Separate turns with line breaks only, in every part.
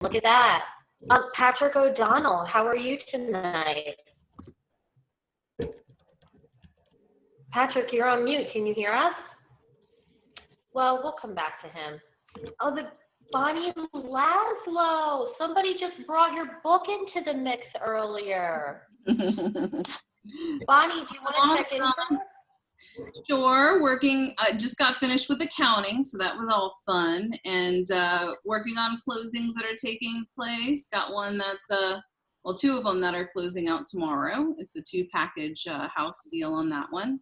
Look at that. Patrick O'Donnell, how are you tonight? Patrick, you're on mute. Can you hear us? Well, we'll come back to him. Oh, the Bonnie Laszlo. Somebody just brought your book into the mix earlier. Bonnie, do you want to check in first?
Sure. Working, just got finished with accounting, so that was all fun. And working on closings that are taking place. Got one that's, well, two of them that are closing out tomorrow. It's a 2-package house deal on that one.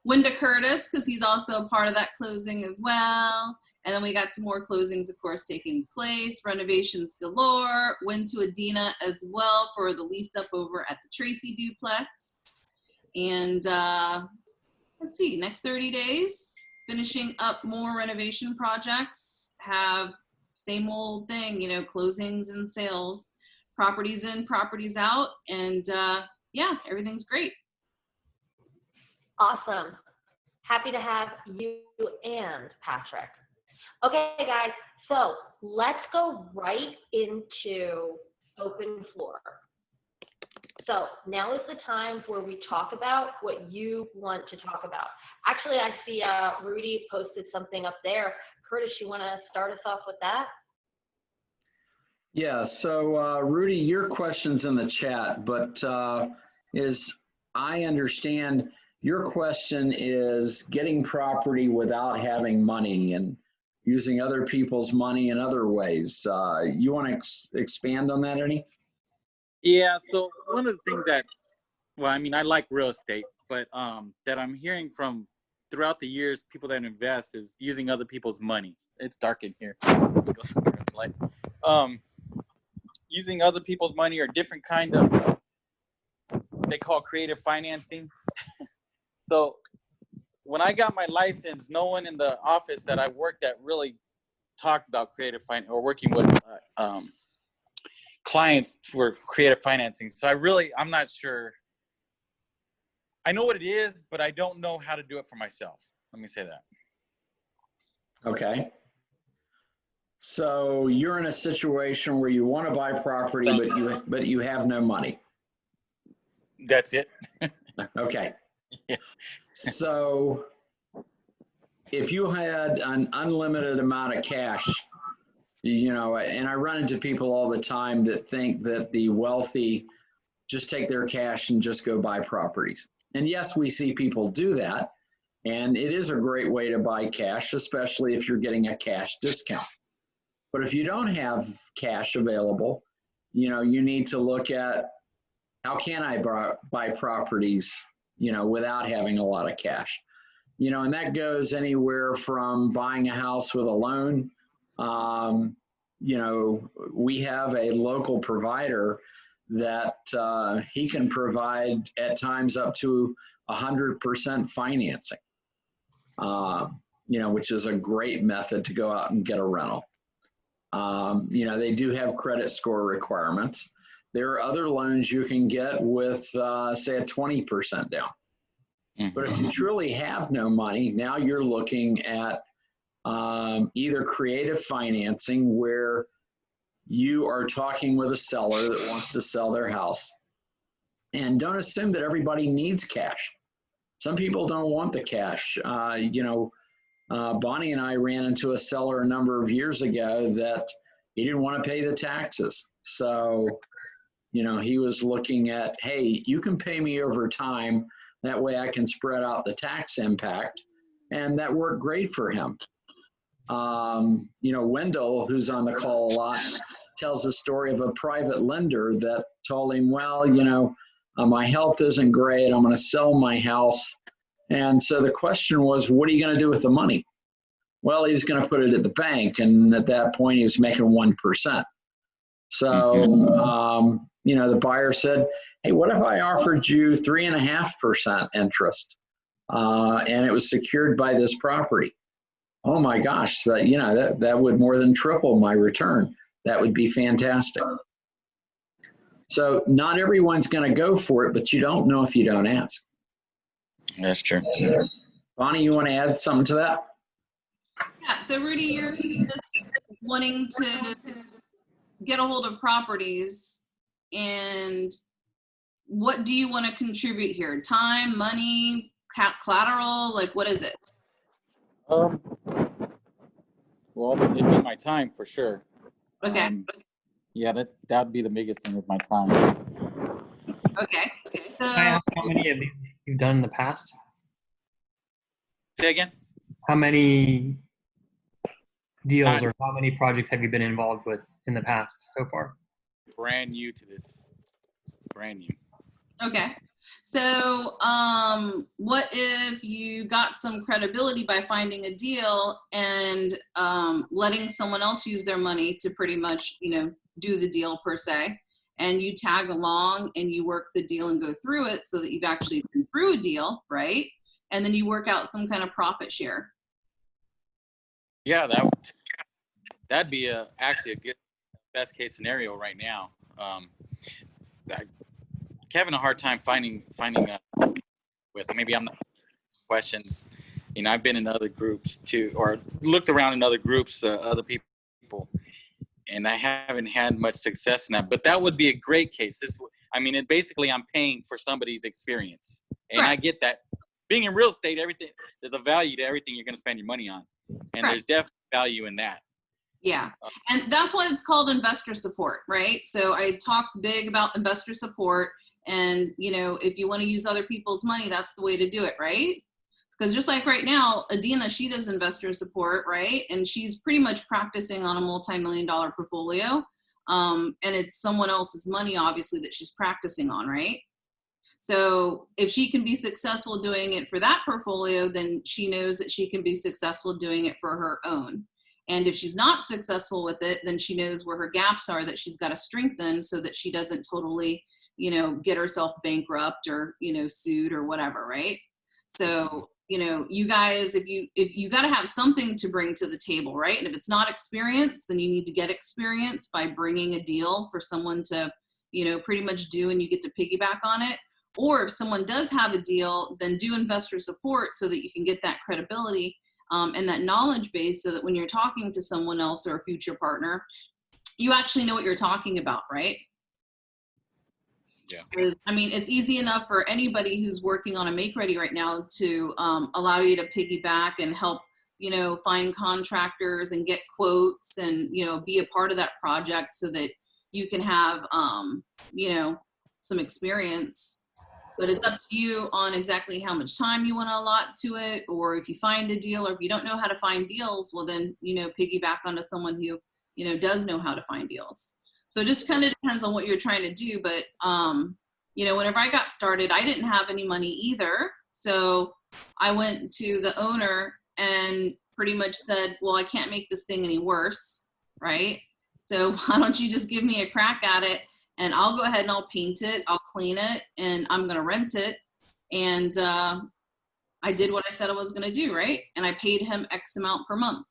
Wynda Curtis, because he's also a part of that closing as well. And then we got some more closings, of course, taking place. Renovations galore. Went to Adina as well for the lease up over at the Tracy duplex. And let's see, next 30 days, finishing up more renovation projects. Have same old thing, you know, closings and sales. Properties in, properties out. And yeah, everything's great.
Awesome. Happy to have you and Patrick. Okay, guys, so let's go right into open floor. So now is the time where we talk about what you want to talk about. Actually, I see Rudy posted something up there. Curtis, you want to start us off with that?
Yeah, so Rudy, your question's in the chat, but as I understand, your question is getting property without having money and using other people's money in other ways. You want to expand on that any?
Yeah, so one of the things that, well, I mean, I like real estate, but that I'm hearing from throughout the years, people that invest is using other people's money. It's dark in here. Using other people's money or different kind of, they call creative financing. So when I got my license, no one in the office that I worked at really talked about creative finance or working with clients for creative financing. So I'm not sure. I know what it is, but I don't know how to do it for myself. Let me say that.
Okay. So you're in a situation where you want to buy property, but you have no money.
That's it.
Okay.
Yeah.
So if you had an unlimited amount of cash, you know, and I run into people all the time that think that the wealthy just take their cash and just go buy properties. And yes, we see people do that. And it is a great way to buy cash, especially if you're getting a cash discount. But if you don't have cash available, you know, you need to look at how can I buy properties, you know, without having a lot of cash. You know, and that goes anywhere from buying a house with a loan. You know, we have a local provider that he can provide at times up to 100% financing, you know, which is a great method to go out and get a rental. You know, they do have credit score requirements. There are other loans you can get with, say, a 20% down. But if you truly have no money, now you're looking at either creative financing where you are talking with a seller that wants to sell their house. And don't assume that everybody needs cash. Some people don't want the cash. You know, Bonnie and I ran into a seller a number of years ago that he didn't want to pay the taxes. So, you know, he was looking at, hey, you can pay me over time. That way I can spread out the tax impact. And that worked great for him. You know, Wendell, who's on the call a lot, tells a story of a private lender that told him, well, you know, my health isn't great. I'm going to sell my house. And so the question was, what are you going to do with the money? Well, he's going to put it at the bank. And at that point, he was making 1%. So, you know, the buyer said, hey, what if I offered you 3.5% interest? And it was secured by this property. Oh my gosh, you know, that would more than triple my return. That would be fantastic. So not everyone's going to go for it, but you don't know if you don't ask.
That's true.
Bonnie, you want to add something to that?
Yeah, so Rudy, you're just wanting to get a hold of properties, and what do you want to contribute here? Time, money, collateral, like what is it?
Well, it'd be my time for sure.
Okay.
Yeah, that'd be the biggest thing is my time.
Okay. So
Can I ask how many of these you've done in the past?
Say again?
How many deals or how many projects have you been involved with in the past so far?
Brand new to this. Brand new.
okay. So what if you got some credibility by finding a deal and letting someone else use their money to pretty much, do the deal per se, and you tag along and you work the deal and go through it so that you've actually been through a deal, right? And then you work out some kind of profit share.
Yeah, that'd be actually a good best case scenario right now. Having a hard time finding with maybe I'm not questions. I've been in other groups too, or looked around in other groups, other people, and I haven't had much success in that. But that would be a great case. Basically I'm paying for somebody's experience, and
Right.
I get that. Being in real estate, there's a value to everything you're going to spend your money on, and there's definitely value in that.
Yeah. And that's why it's called investor support, right? So I talk big about investor support, and if you want to use other people's money, that's the way to do it, right? Because just like right now, Adina, she does investor support, right? And she's pretty much practicing on a multi-million-dollar portfolio. And it's someone else's money, obviously, that she's practicing on, right? So if she can be successful doing it for that portfolio, then she knows that she can be successful doing it for her own. And if she's not successful with it, then she knows where her gaps are that she's got to strengthen so that she doesn't totally, get herself bankrupt or, sued or whatever, right? So, you guys, if you got to have something to bring to the table, right? And if it's not experience, then you need to get experience by bringing a deal for someone to, pretty much do, and you get to piggyback on it. Or if someone does have a deal, then do investor support so that you can get that credibility and that knowledge base, so that when you're talking to someone else or a future partner, you actually know what you're talking about, right?
Yeah.
Because, it's easy enough for anybody who's working on a make ready right now to allow you to piggyback and help, find contractors and get quotes and, be a part of that project so that you can have, some experience. But it's up to you on exactly how much time you want to allot to it, or if you find a deal, or if you don't know how to find deals, well then, piggyback onto someone who, does know how to find deals. So it just kind of depends on what you're trying to do. But, whenever I got started, I didn't have any money either. So I went to the owner and pretty much said, well, I can't make this thing any worse, right? So why don't you just give me a crack at it? And I'll go ahead and I'll paint it, I'll clean it, and I'm going to rent it. And I did what I said I was going to do, right? And I paid him X amount per month.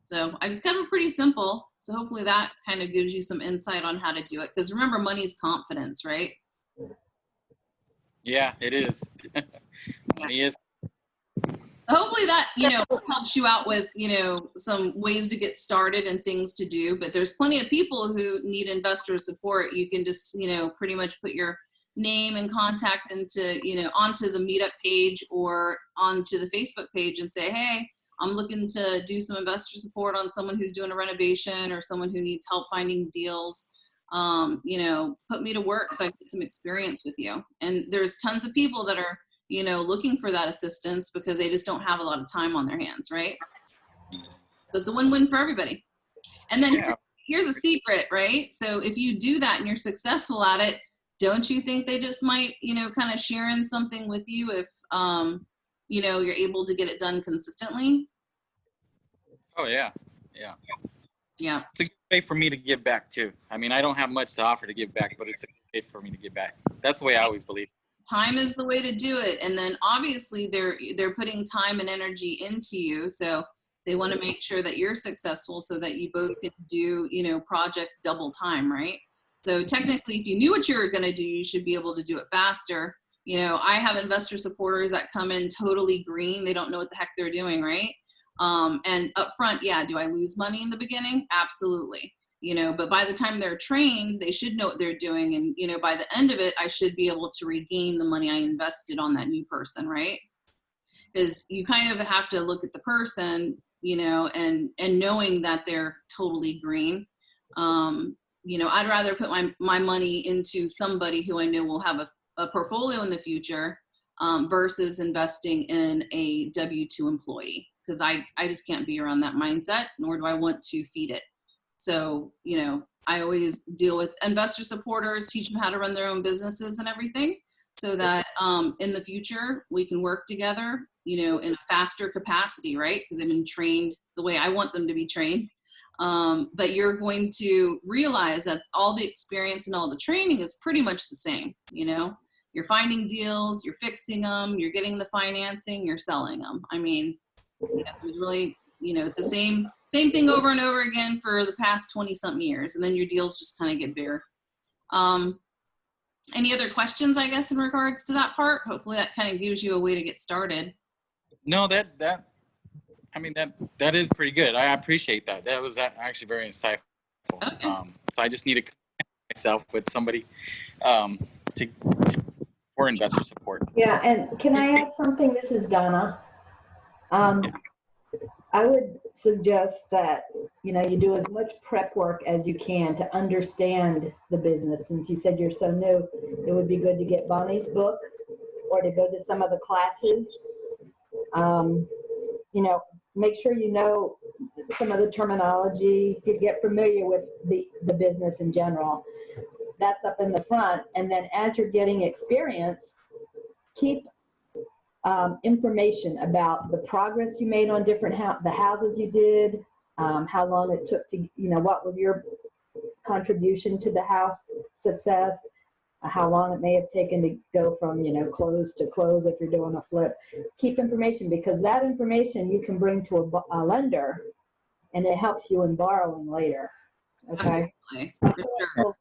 So I just kept it pretty simple. So hopefully that kind of gives you some insight on how to do it. Because remember, money's confidence, right?
Yeah, it is. Money is.
Hopefully that, helps you out with, some ways to get started and things to do. But there's plenty of people who need investor support. You can just, pretty much put your name and contact into, onto the meetup page or onto the Facebook page and say, hey, I'm looking to do some investor support on someone who's doing a renovation or someone who needs help finding deals. Put me to work so I get some experience with you. And there's tons of people that are, looking for that assistance because they just don't have a lot of time on their hands, right? So it's a win-win for everybody. And then here's a secret, right? So if you do that and you're successful at it, don't you think they just might, kind of share in something with you if, you're able to get it done consistently?
Oh, yeah.
Yeah.
It's a good way for me to give back too. I don't have much to offer to give back, but it's a good way for me to give back. That's the way I always believe.
Time is the way to do it. And then obviously they're putting time and energy into you. So they want to make sure that you're successful so that you both can do, projects double time, right? So technically, if you knew what you were going to do, you should be able to do it faster. I have investor supporters that come in totally green. They don't know what the heck they're doing, right? And up front, yeah, do I lose money in the beginning? Absolutely. but by the time they're trained, they should know what they're doing. And, by the end of it, I should be able to regain the money I invested on that new person, right? Because you kind of have to look at the person, and knowing that they're totally green. I'd rather put my money into somebody who I know will have a portfolio in the future versus investing in a W-2 employee, because I just can't be around that mindset, nor do I want to feed it. So, I always deal with investor supporters, teach them how to run their own businesses and everything, so that in the future we can work together, in a faster capacity, right? Because they've been trained the way I want them to be trained. But you're going to realize that all the experience and all the training is pretty much the same. You're finding deals, you're fixing them, you're getting the financing, you're selling them. I mean, there's really, it's the same thing over and over again for the past 20 something years. And then your deals just kind of get bigger. Any other questions, I guess, in regards to that part? Hopefully that kind of gives you a way to get started.
No, that is pretty good. I appreciate that. That was actually very insightful.
Okay.
So I just need to connect myself with somebody for investor support.
Yeah, and can I add something? This is Donna. I would suggest that, you do as much prep work as you can to understand the business. Since you said you're so new, it would be good to get Bonnie's book or to go to some of the classes. Make sure you know some of the terminology, to get familiar with the business in general. That's up in the front. And then as you're getting experience, keep information about the progress you made on different the houses you did, how long it took to, what was your contribution to the house success, how long it may have taken to go from, close to close if you're doing a flip. Keep information, because that information you can bring to a lender, and it helps you in borrowing later. Okay.
Absolutely. For sure.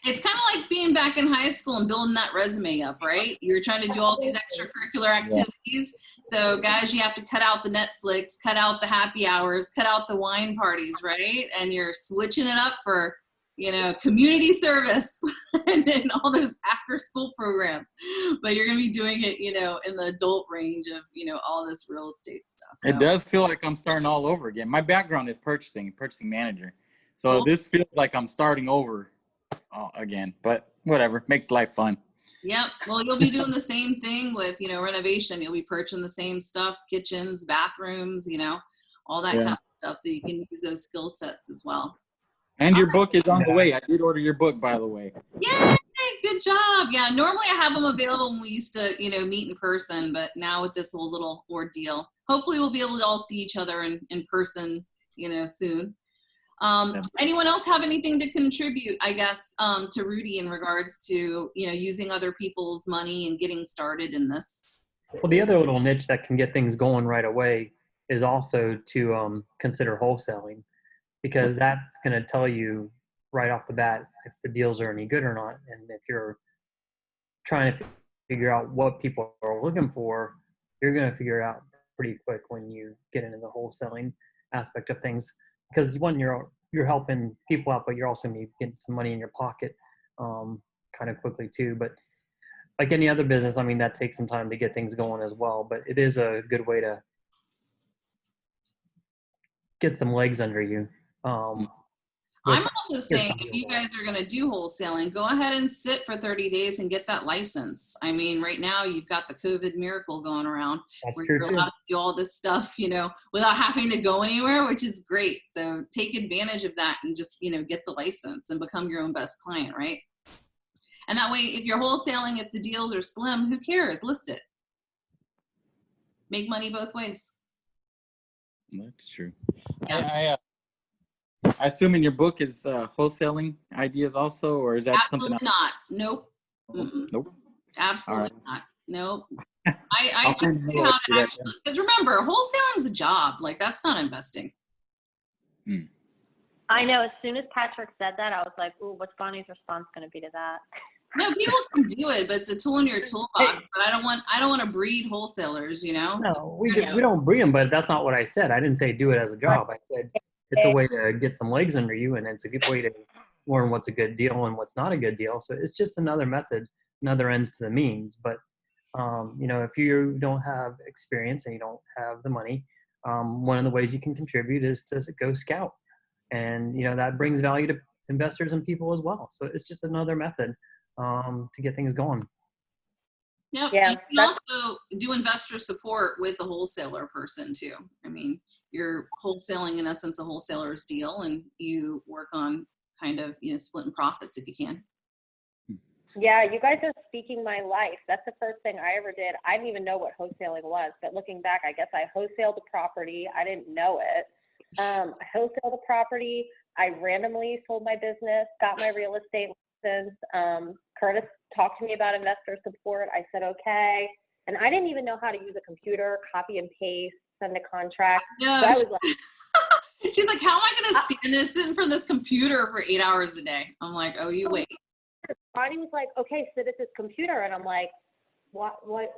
It's kind of like being back in high school and building that resume up, right? You're trying to do all these extracurricular activities. So guys, you have to cut out the Netflix, cut out the happy hours, cut out the wine parties, right? And you're switching it up for, community service and then all those after school programs. But you're going to be doing it, in the adult range of, all this real estate stuff. So.
It does feel like I'm starting all over again. My background is purchasing manager. So
Cool.
This feels like I'm starting over again, but whatever, makes life fun.
Yep. Well, you'll be doing the same thing with, renovation. You'll be purchasing the same stuff, kitchens, bathrooms, all that kind of stuff. So you can use those skill sets as well.
And your book is on the way. I did order your book, by the way.
Yay! Good job. Yeah. Normally I have them available when we used to, meet in person, but now with this whole little ordeal, hopefully we'll be able to all see each other in person, soon. Anyone else have anything to contribute, I guess, to Rudy in regards to, using other people's money and getting started in this?
Well, the other little niche that can get things going right away is also to consider wholesaling, because that's going to tell you right off the bat if the deals are any good or not. And if you're trying to figure out what people are looking for, you're going to figure it out pretty quick when you get into the wholesaling aspect of things. Because one, you're helping people out, but you're also going to be getting some money in your pocket kind of quickly too. But like any other business, I mean, that takes some time to get things going as well. But it is a good way to get some legs under you.
I'm also saying if you guys are going to do wholesaling, go ahead and sit for 30 days and get that license. I mean, right now you've got the COVID miracle going around.
That's
where
true
you're
too.
allowed to do all this stuff, without having to go anywhere, which is great. So take advantage of that and just, get the license and become your own best client, right? And that way, if you're wholesaling, if the deals are slim, who cares? List it. Make money both ways.
That's true.
Yeah.
I assume in your book is wholesaling ideas also, or is that
Absolutely
something else?
not. Nope. Mm-mm.
Nope.
Absolutely not. Nope. I
I'll
teach
find
you
out
how
after
to
that,
actually, because remember, wholesaling is a job. Like, that's not investing.
I know. As soon as Patrick said that, I was like, "Ooh, what's Bonnie's response going to be to that?"
No, people can do it, but it's a tool in your toolbox. But I don't want to breed wholesalers.
No, we don't breed them, but that's not what I said. I didn't say do it as a job. I said it's a way to get some legs under you, and it's a good way to learn what's a good deal and what's not a good deal. So it's just another method, another ends to the means. But you know, if you don't have experience and you don't have the money, one of the ways you can contribute is to go scout, and you know that brings value to investors and people as well. So it's just another method to get things going.
Yep.
Yeah,
You can also do investor support with a wholesaler person too. I mean, you're wholesaling in essence a wholesaler's deal, and you work on kind of, you know, splitting profits if you can.
Yeah, you guys are speaking my life. That's the first thing I ever did. I didn't even know what wholesaling was, but looking back, I guess I wholesaled the property. I didn't know it. I wholesaled the property. I randomly sold my business, got my real estate license. Curtis talked to me about investor support. I said, okay. And I didn't even know how to use a computer, copy and paste, send a contract.
No,
So I was like,
she's like, how am I going to stand this in front of this computer for 8 hours a day? I'm like, oh, you wait.
Bonnie was like, okay, sit at this computer. And I'm like, what? Like,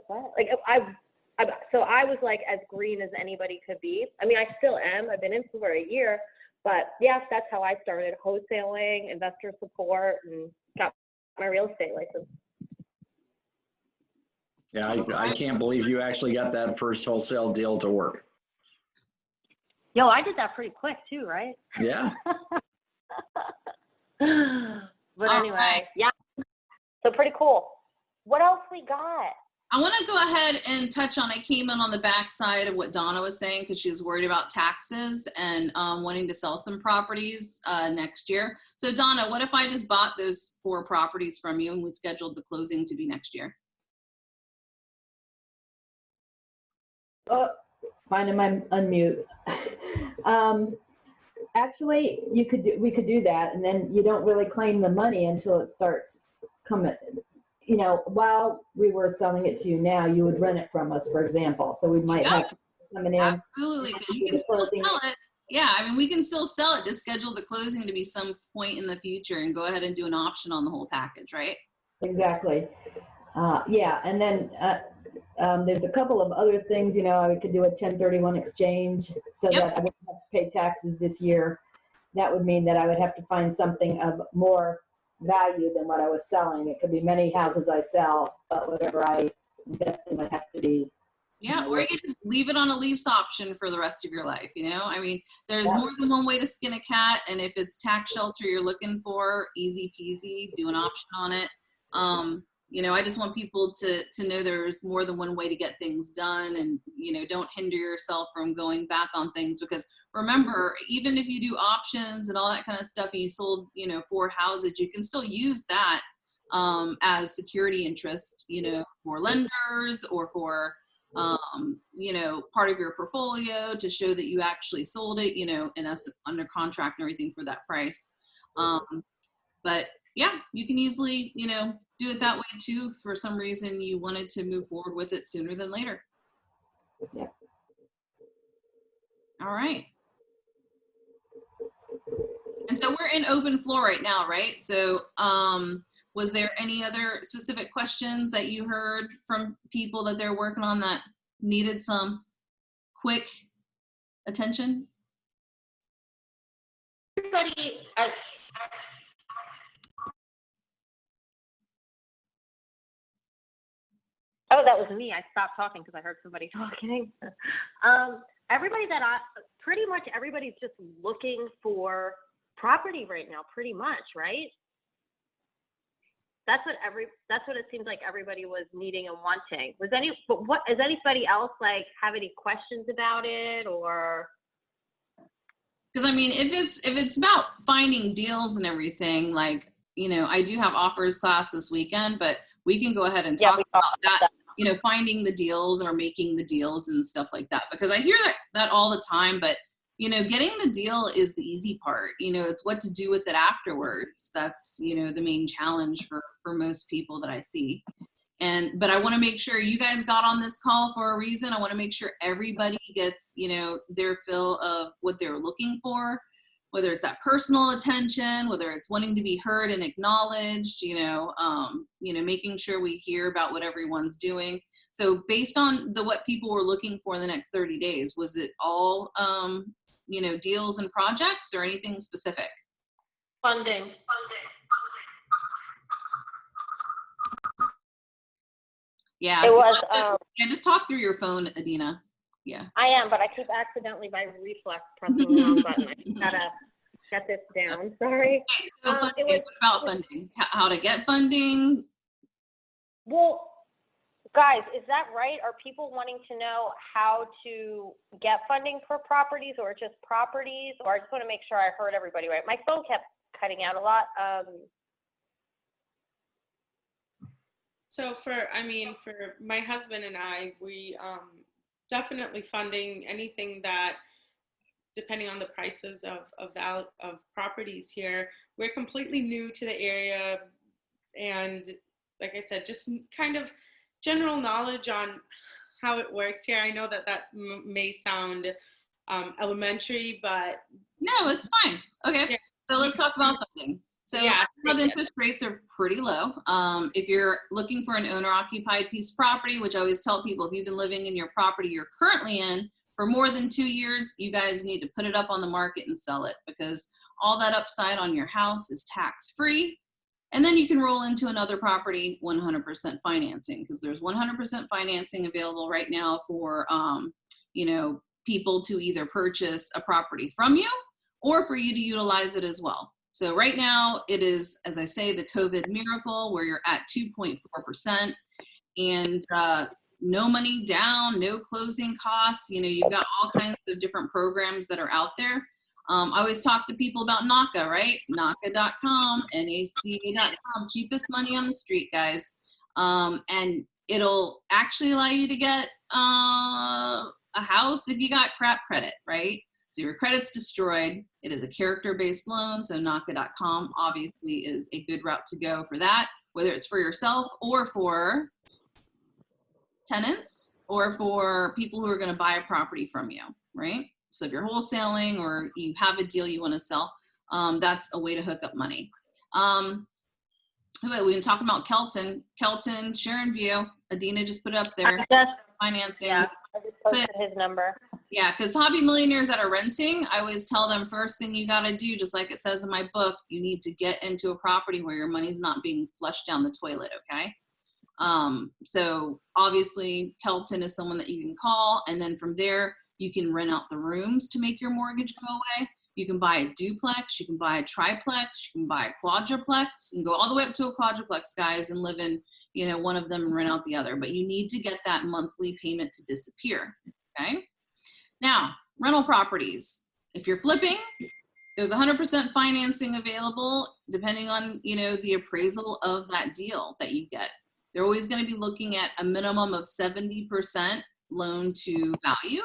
so I was like as green as anybody could be. I mean, I still am. I've been in for a year, but yes, that's how I started wholesaling, investor support, and got my real estate license.
Yeah, I can't believe you actually got that first wholesale deal to work.
Yo, I did that pretty quick too, right?
Yeah.
But
All
anyway,
right.
yeah. So pretty cool. What else we got?
I want to go ahead and touch on, I came in on the backside of what Donna was saying because she was worried about taxes and wanting to sell some properties next year. So Donna, what if I just bought those 4 properties from you and we scheduled the closing to be next year?
Finding my unmute. Actually, we could do that, and then you don't really claim the money until it starts coming. You know, while we were selling it to you now, you would rent it from us, for example. So we might have some coming in.
Absolutely, because you can still sell it. Yeah, I mean, we can still sell it. Just schedule the closing to be some point in the future and go ahead and do an option on the whole package, right?
Exactly. Yeah, and then there's a couple of other things. You know, I could do a 1031 exchange so
Yep.
that I wouldn't have to pay taxes this year. That would mean that I would have to find something of more value than what I was selling. It could be many houses I sell, but whatever I invest in would have to be.
Yeah, or you can just leave it on a lease option for the rest of your life, you know? I mean, there's
Yep.
more than one way to skin a cat, and if it's tax shelter you're looking for, easy peasy, do an option on it. You know, I just want people to know there's more than one way to get things done, and, you know, don't hinder yourself from going back on things, because remember, even if you do options and all that kind of stuff and you sold, you know, 4 houses, you can still use that as security interest, you know, for lenders or for, you know, part of your portfolio to show that you actually sold it, you know, and us under contract and everything for that price. But yeah, you can easily, you know, do it that way too. For some reason you wanted to move forward with it sooner than later.
Yeah.
All right. And so we're in open floor right now, right? So was there any other specific questions that you heard from people that they're working on that needed some quick attention?
Everybody, oh, that was me. I stopped talking because I heard somebody talking. Everybody pretty much everybody's just looking for property right now, pretty much, right? That's what it seems like everybody was needing and wanting. Does anybody else like have any questions about it, or?
Because I mean, if it's about finding deals and everything, like, you know, I do have offers class this weekend, but we can go ahead and talk about that. You know, finding the deals or making the deals and stuff like that, because I hear that all the time, but you know, getting the deal is the easy part. You know, it's what to do with it afterwards. That's, you know, the main challenge for most people that I see. But I want to make sure you guys got on this call for a reason. I want to make sure everybody gets, you know, their fill of what they're looking for, whether it's that personal attention, whether it's wanting to be heard and acknowledged, you know, making sure we hear about what everyone's doing. So based on what people were looking for in the next 30 days, was it all, deals and projects, or anything specific?
Funding.
Yeah.
It was,
Yeah, just talk through your phone, Adina. Yeah.
I am, but I keep accidentally by reflex pressing the wrong button. I gotta get this down, sorry.
Okay, so funding,
it was-
what about funding? How to get funding?
Well, guys, is that right? Are people wanting to know how to get funding for properties or just properties? Or I just want to make sure I heard everybody right. My phone kept cutting out a lot.
So for my husband and I, we definitely funding anything that, depending on the prices of properties here. We're completely new to the area, and like I said, just kind of general knowledge on how it works here. I know that may sound elementary, but
No, it's fine. Okay,
yeah.
so let's talk about funding. So
Yeah,
interest rates are pretty low. If you're looking for an owner-occupied piece of property, which I always tell people, if you've been living in your property you're currently in for more than 2 years, you guys need to put it up on the market and sell it, because all that upside on your house is tax-free. And then you can roll into another property 100% financing, because there's 100% financing available right now for people to either purchase a property from you or for you to utilize it as well. So right now it is, as I say, the COVID miracle, where you're at 2.4% and no money down, no closing costs. You've got all kinds of different programs that are out there. I always talk to people about NACA, right? NACA.com, NACA.com, cheapest money on the street, guys. And it'll actually allow you to get a house if you got crap credit, right? So your credit's destroyed. It is a character-based loan, so NACA.com obviously is a good route to go for that, whether it's for yourself or for tenants or for people who are going to buy a property from you, right? So if you're wholesaling or you have a deal you want to sell, that's a way to hook up money. We've been talking about Kelton, Sharon View. Adina just put it up there. Financing.
Yeah, I just posted his number.
Yeah, because hobby millionaires that are renting, I always tell them, first thing you got to do, just like it says in my book, you need to get into a property where your money's not being flushed down the toilet, okay? So obviously Kelton is someone that you can call, and then from there you can rent out the rooms to make your mortgage go away. You can buy a duplex, you can buy a triplex, you can buy a quadruplex, and go all the way up to a quadruplex, guys, and live in one of them and rent out the other. But you need to get that monthly payment to disappear, okay? Now, rental properties. If you're flipping, there's 100% financing available depending on, the appraisal of that deal that you get. They're always going to be looking at a minimum of 70% loan to value.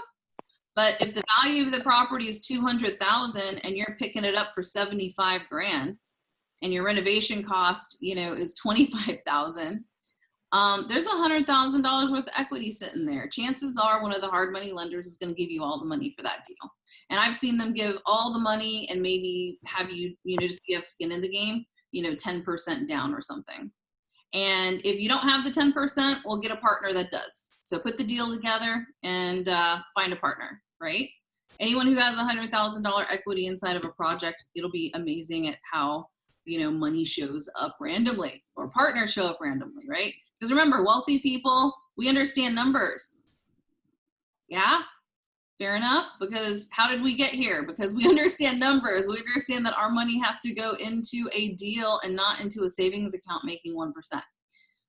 But if the value of the property is $200,000 and you're picking it up for $75,000 and your renovation cost, is $25,000, there's $100,000 worth of equity sitting there. Chances are one of the hard money lenders is going to give you all the money for that deal. And I've seen them give all the money and maybe have you, just you have skin in the game, 10% down or something. And if you don't have the 10%, we'll get a partner that does. So put the deal together and find a partner, right? Anyone who has $100,000 equity inside of a project, it'll be amazing at how, money shows up randomly, or partners show up randomly, right? Because remember, wealthy people, we understand numbers. Yeah, fair enough. Because how did we get here? Because we understand numbers. We understand that our money has to go into a deal and not into a savings account making 1%.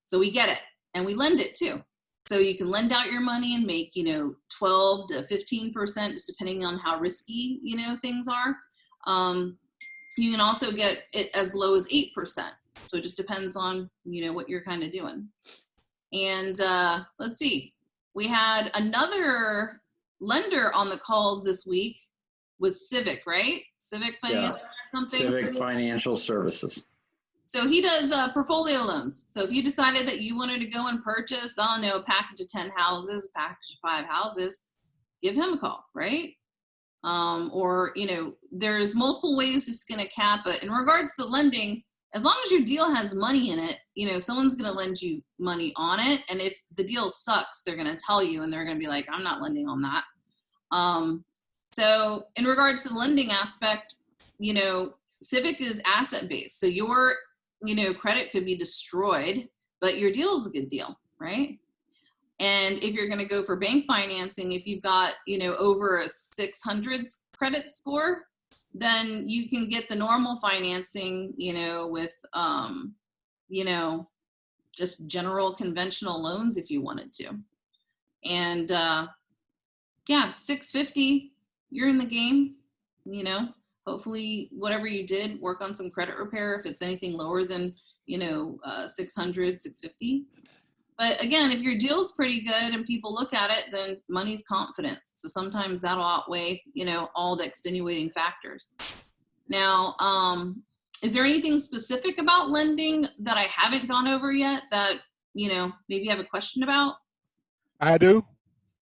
So we get it, and we lend it too. So you can lend out your money and make, 12 to 15%, just depending on how risky, things are. You can also get it as low as 8%. So it just depends on, what you're kind of doing. And let's see, we had another lender on the calls this week with Civic, right? Civic Financial or something?
Civic Financial Services.
So he does portfolio loans. So if you decided that you wanted to go and purchase, I don't know, a package of 10 houses, a package of 5 houses, give him a call, right? Or, there's multiple ways to skin a cat, but in regards to lending, as long as your deal has money in it, someone's going to lend you money on it. And if the deal sucks, they're going to tell you and they're going to be like, I'm not lending on that. So in regards to the lending aspect, you know, Civic is asset-based. So your, you know, credit could be destroyed, but your deal is a good deal, right? And if you're going to go for bank financing, if you've got, you know, over a 600 credit score, then you can get the normal financing, you know, with, you know, just general conventional loans if you wanted to. And yeah, 650, you're in the game, you know. Hopefully whatever you did, work on some credit repair if it's anything lower than, you know, 600, 650. But again, if your deal's pretty good and people look at it, then money's confidence. So sometimes that'll outweigh, you know, all the extenuating factors. Now, is there anything specific about lending that I haven't gone over yet that, you know, maybe you have a question about?
I do.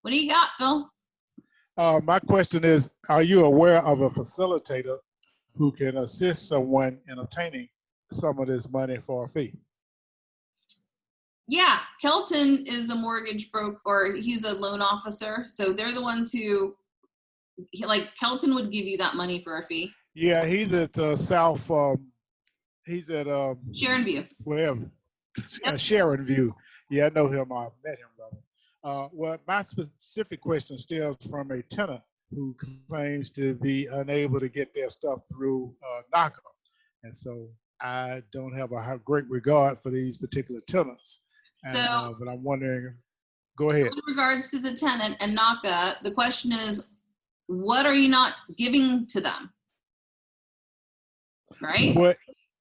What do you got, Phil?
My question is, are you aware of a facilitator who can assist someone in obtaining some of this money for a fee?
Yeah, Kelton is a mortgage broker, or he's a loan officer. So they're the ones who, like, Kelton would give you that money for a fee.
Yeah, he's at South, he's at
Sharon View.
wherever,
Yep.
Sharon View. Yeah, I know him. I met him, brother. Well, my specific question stems from a tenant who claims to be unable to get their stuff through NACA. And so I don't have a great regard for these particular tenants. And,
So-
but I'm wondering, go ahead.
So in regards to the tenant and NACA, the question is, what are you not giving to them? Right?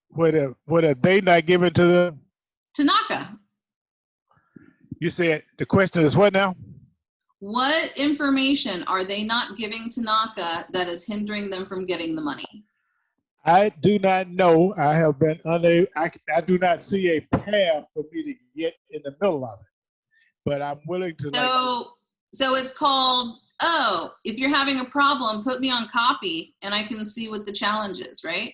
What are they not giving to them?
To NACA.
You said the question is what now?
What information are they not giving to NACA that is hindering them from getting the money?
I do not know. I have been unable. I do not see a path for me to get in the middle of it. But I'm willing to.
So it's called, oh, if you're having a problem, put me on copy and I can see what the challenge is, right?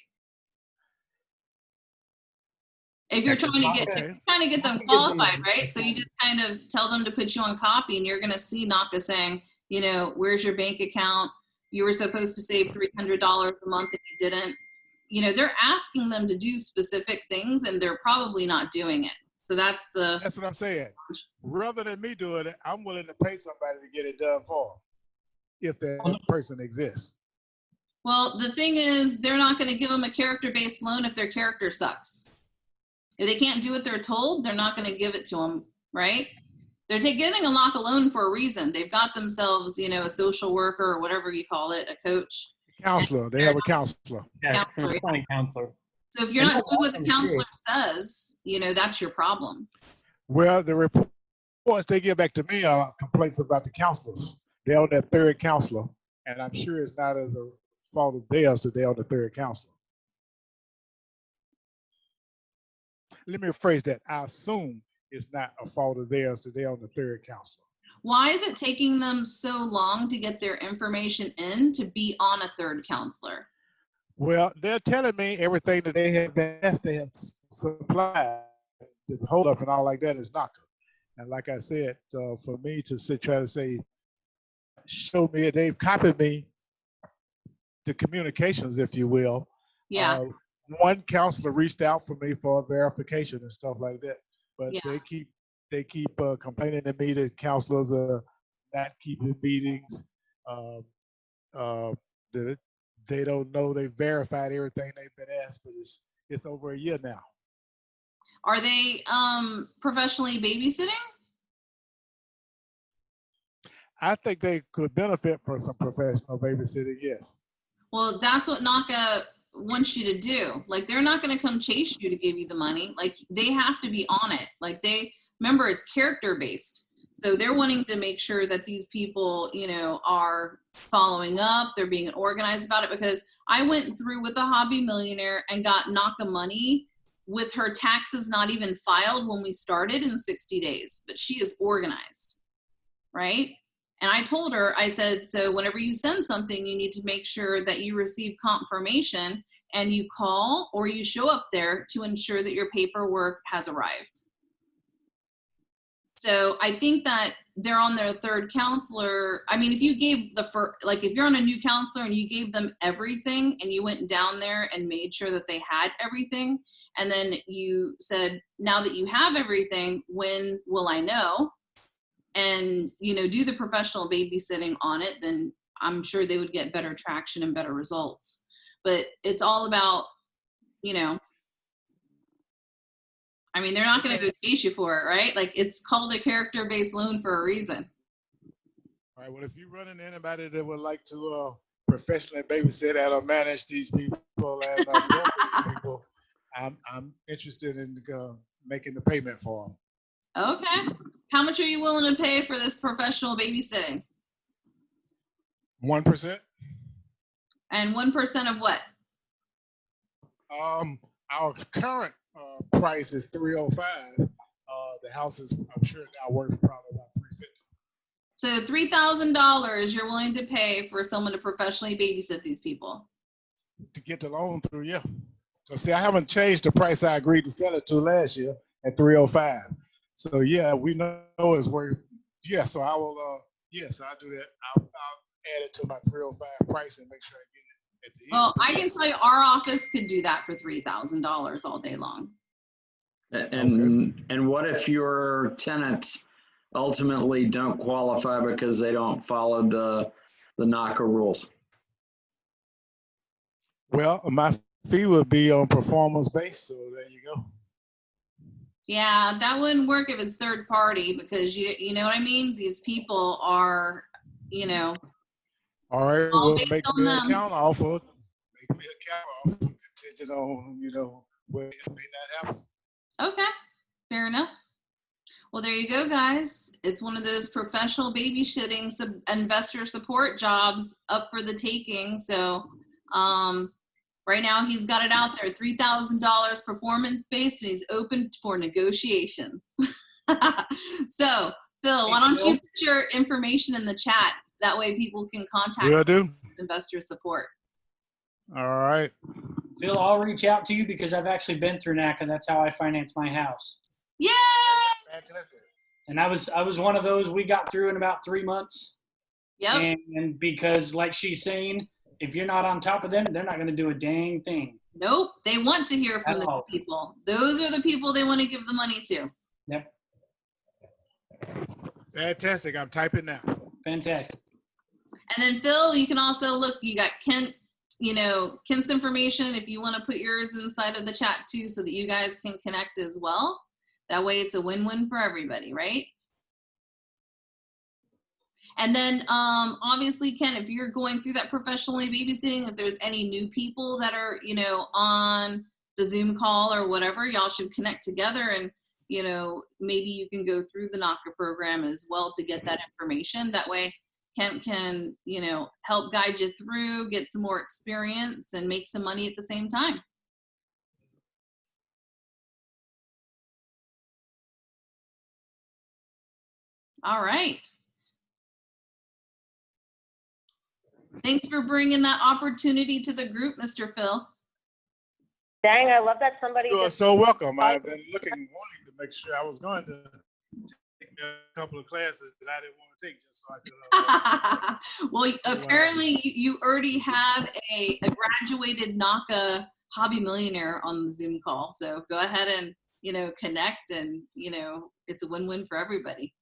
If you're trying to get them qualified, right? So you just kind of tell them to put you on copy, and you're going to see NACA saying, you know, where's your bank account? You were supposed to save $300 a month and you didn't. You know, they're asking them to do specific things and they're probably not doing it. So that's
what I'm saying. Rather than me doing it, I'm willing to pay somebody to get it done for them, if that person exists.
Well, the thing is, they're not going to give them a character-based loan if their character sucks. If they can't do what they're told, they're not going to give it to them, right? They're getting a NACA loan for a reason. They've got themselves, you know, a social worker or whatever you call it, a coach.
Counselor. They have a counselor.
Yeah,
Counselor.
it's only counselor.
So if you're not doing what the counselor says, you know, that's your problem.
Well, the reports they give back to me are complaints about the counselors. They're on their third counselor, and I'm sure it's not as a fault of theirs that they're on the third counselor. Let me rephrase that. I assume it's not a fault of theirs that they're on the third counselor.
Why is it taking them so long to get their information in to be on a third counselor?
Well, they're telling me everything that they have asked, they have supplied. The hold up and all like that is NACA. And like I said, for me to try to say, show me, they've copied me to communications, if you will.
Yeah.
One counselor reached out for me for verification and stuff like that, but
Yeah.
they keep complaining to me that counselors are not keeping meetings. They don't know they verified everything they've been asked, but it's over a year now.
Are they professionally babysitting?
I think they could benefit from some professional babysitting, yes.
Well, that's what NACA wants you to do. Like, they're not going to come chase you to give you the money. Like, they have to be on it. Like, remember, it's character based. So they're wanting to make sure that these people, you know, are following up, they're being organized about it, because I went through with a hobby millionaire and got NACA money with her taxes not even filed when we started in 60 days, but she is organized, right? And I told her, I said, so whenever you send something, you need to make sure that you receive confirmation and you call or you show up there to ensure that your paperwork has arrived. So I think that they're on their third counselor. I mean, if you gave if you're on a new counselor and you gave them everything and you went down there and made sure that they had everything, and then you said, now that you have everything, when will I know? And, do the professional babysitting on it, then I'm sure they would get better traction and better results. But it's all about, I mean, they're not going to go chase you for it, right? Like, it's called a character-based loan for a reason.
All right. Well, if you're running anybody that would like to professionally babysit and or manage these people and work with these people, I'm interested in making the payment for them.
Okay. How much are you willing to pay for this professional babysitting?
1%.
And 1% of what?
Our current price is $305. The house is, I'm sure, now worth probably about $350.
So $3,000 you're willing to pay for someone to professionally babysit these people?
To get the loan through, yeah. So see, I haven't changed the price I agreed to sell it to last year at $305. So yeah, we know it's worth. Yeah, so I will. Yes, I'll do that. I'll add it to my $305 price and make sure I get it at the end.
Well, I can tell you, our office could do that for $3,000 all day long.
And what if your tenants ultimately don't qualify because they don't follow the NACA rules?
Well, my fee would be on performance based, so there you go.
Yeah, that wouldn't work if it's third party, because you know what I mean? These people are,
All right,
all
we'll
based
make
on
me a
them.
counter offer. Make me a counter offer contingent on, where it may not happen.
Okay, fair enough. Well, there you go, guys. It's one of those professional babysitting investor support jobs up for the taking. So, right now he's got it out there, $3,000 performance based, and he's open for negotiations. So, Phil, why don't you put your information in the chat? That way people can contact
Will do.
investor support.
All right.
Phil, I'll reach out to you because I've actually been through NACA. That's how I financed my house.
Yay!
Fantastic.
And I was one of those we got through in about 3 months.
Yep.
And because, like she's saying, if you're not on top of them, they're not going to do a dang thing.
Nope. They want to hear from the people. Those are the people they want to give the money to.
Yep.
Fantastic. I'm typing now.
Fantastic.
And then Phil, you can also look, you got Kent, Kent's information if you want to put yours inside of the chat too, so that you guys can connect as well. That way it's a win-win for everybody, right? And then obviously, Ken, if you're going through that professionally babysitting, if there's any new people that are, on the Zoom call or whatever, y'all should connect together and, maybe you can go through the NACA program as well to get that information. That way Kent can, help guide you through, get some more experience, and make some money at the same time. All right. Thanks for bringing that opportunity to the group, Mr. Phil.
Dang, I love that somebody.
You are so welcome. I've been wanting to make sure I was going to take a couple of classes that I didn't want to take just so I could.
Well, apparently you already have a graduated NACA hobby millionaire on the Zoom call. So go ahead and, connect, and, it's a win-win for everybody.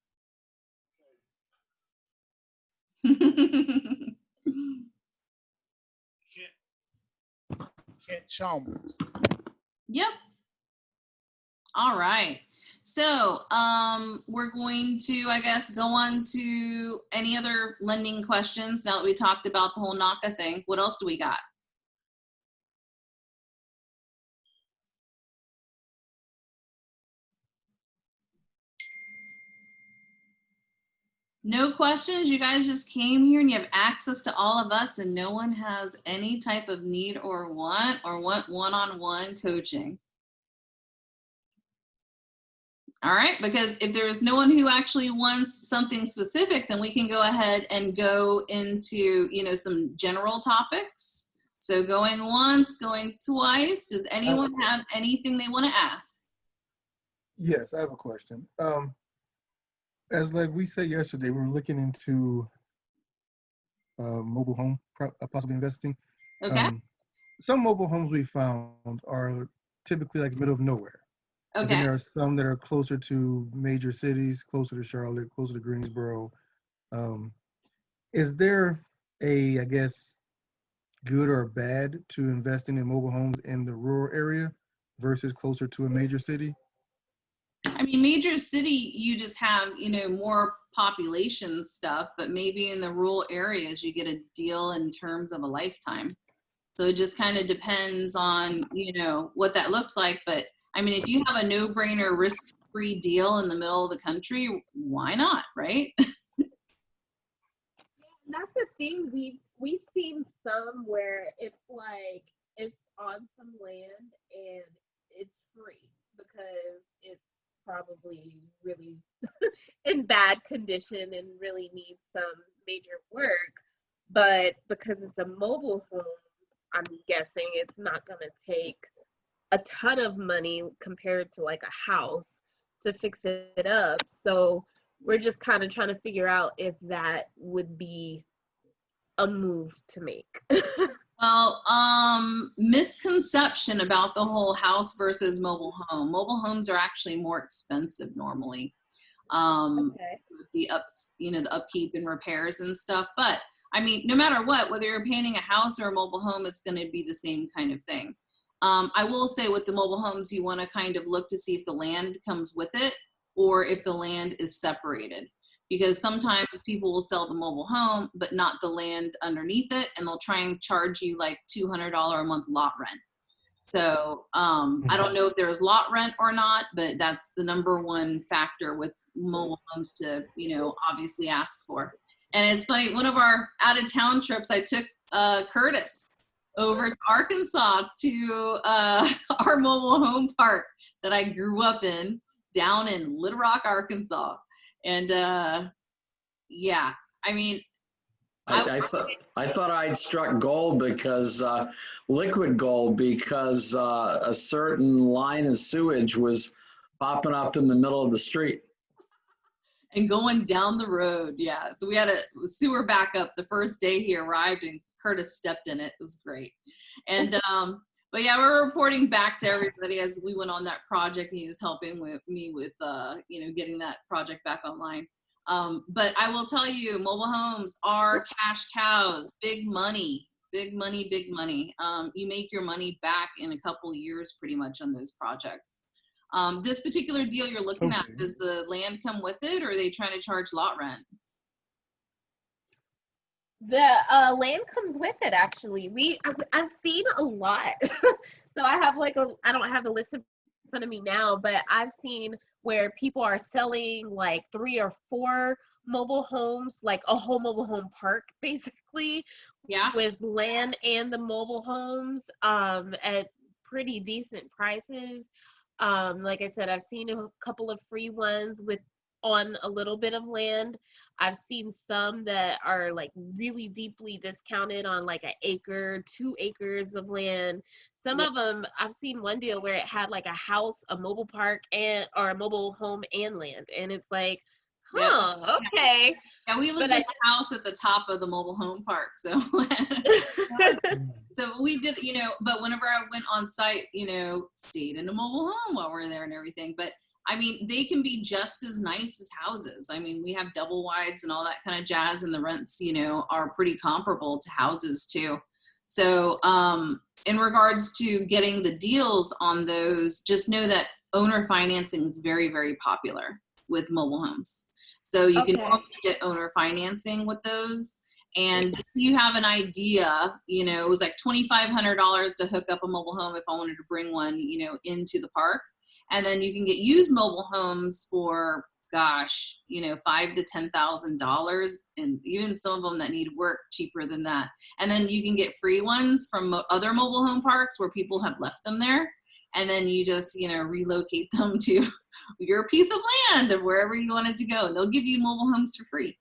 Kent Chalmers.
Yep. All right. So we're going to, I guess, go on to any other lending questions now that we talked about the whole NACA thing. What else do we got? No questions? You guys just came here and you have access to all of us, and no one has any type of need or want one-on-one coaching. All right, because if there is no one who actually wants something specific, then we can go ahead and go into, some general topics. So going once, going twice. Does anyone have anything they want to ask?
Yes, I have a question. as like we said yesterday, we were looking into mobile home possibly investing.
Okay.
Some mobile homes we found are typically like middle of nowhere. And then
Okay.
there are some that are closer to major cities, closer to Charlotte, closer to Greensboro. Is there a, I guess, good or bad to investing in mobile homes in the rural area versus closer to a major city?
I mean, major city, you just have, more population stuff, but maybe in the rural areas, you get a deal in terms of a lifetime. So it just kind of depends on, what that looks like. But I mean, if you have a no-brainer risk-free deal in the middle of the country, why not, right?
That's the thing. We've seen some where it's like it's on some land and it's free because it's probably really in bad condition and really needs some major work. But because it's a mobile home, I'm guessing it's not going to take a ton of money compared to like a house to fix it up. So we're just kind of trying to figure out if that would be a move to make.
Well, misconception about the whole house versus mobile home. Mobile homes are actually more expensive normally.
Okay.
With the the upkeep and repairs and stuff. But I mean, no matter what, whether you're painting a house or a mobile home, it's going to be the same kind of thing. I will say with the mobile homes, you want to kind of look to see if the land comes with it or if the land is separated. Because sometimes people will sell the mobile home, but not the land underneath it, and they'll try and charge you like $200 a month lot rent. So I don't know if there's lot rent or not, but that's the number one factor with mobile homes to, obviously ask for. And it's funny, one of our out-of-town trips, I took Curtis over to Arkansas to our mobile home park that I grew up in down in Little Rock, Arkansas. And yeah, I mean,
I thought I'd struck gold because liquid gold because a certain line of sewage was popping up in the middle of the street.
And going down the road, yeah. So we had a sewer backup the first day he arrived, and Curtis stepped in it. It was great. And but yeah, we're reporting back to everybody as we went on that project. He was helping me with getting that project back online. But I will tell you, mobile homes are cash cows, big money, big money, big money. You make your money back in a couple of years pretty much on those projects. This particular deal you're looking at, does the land come with it, or are they trying to charge lot rent?
The land comes with it, actually. I've seen a lot. So I have I don't have the list in front of me now, but I've seen where people are selling like 3 or 4 mobile homes, like a whole mobile home park, basically.
Yeah.
With land and the mobile homes at pretty decent prices. Like I said, I've seen a couple of free ones on a little bit of land. I've seen some that are like really deeply discounted on like an acre, 2 acres of land. Some of them, I've seen one deal where it had like a house, a mobile park, or a mobile home and land. And it's like, okay.
Yeah, we lived in the house at the top of the mobile home park. So, so we did, but whenever I went on site, stayed in a mobile home while we're there and everything. But I mean, they can be just as nice as houses. I mean, we have double wides and all that kind of jazz, and the rents, are pretty comparable to houses too. So in regards to getting the deals on those, just know that owner financing is very, very popular with mobile homes. So you can normally get owner financing with those. And so you have an idea, it was like $2,500 to hook up a mobile home if I wanted to bring one, into the park. And then you can get used mobile homes for, $5,000 to $10,000, and even some of them that need work cheaper than that. And then you can get free ones from other mobile home parks where people have left them there. And then you just, relocate them to your piece of land or wherever you want it to go. And they'll give you mobile homes for free.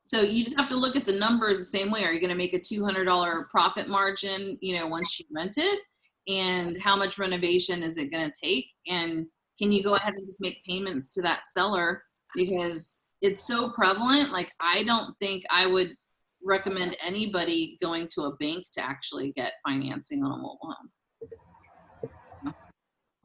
So you just have to look at the numbers the same way. Are you going to make a $200 profit margin, once you rent it? And how much renovation is it going to take? And can you go ahead and just make payments to that seller because it's so prevalent. Like, I don't think I would recommend anybody going to a bank to actually get financing on a mobile home.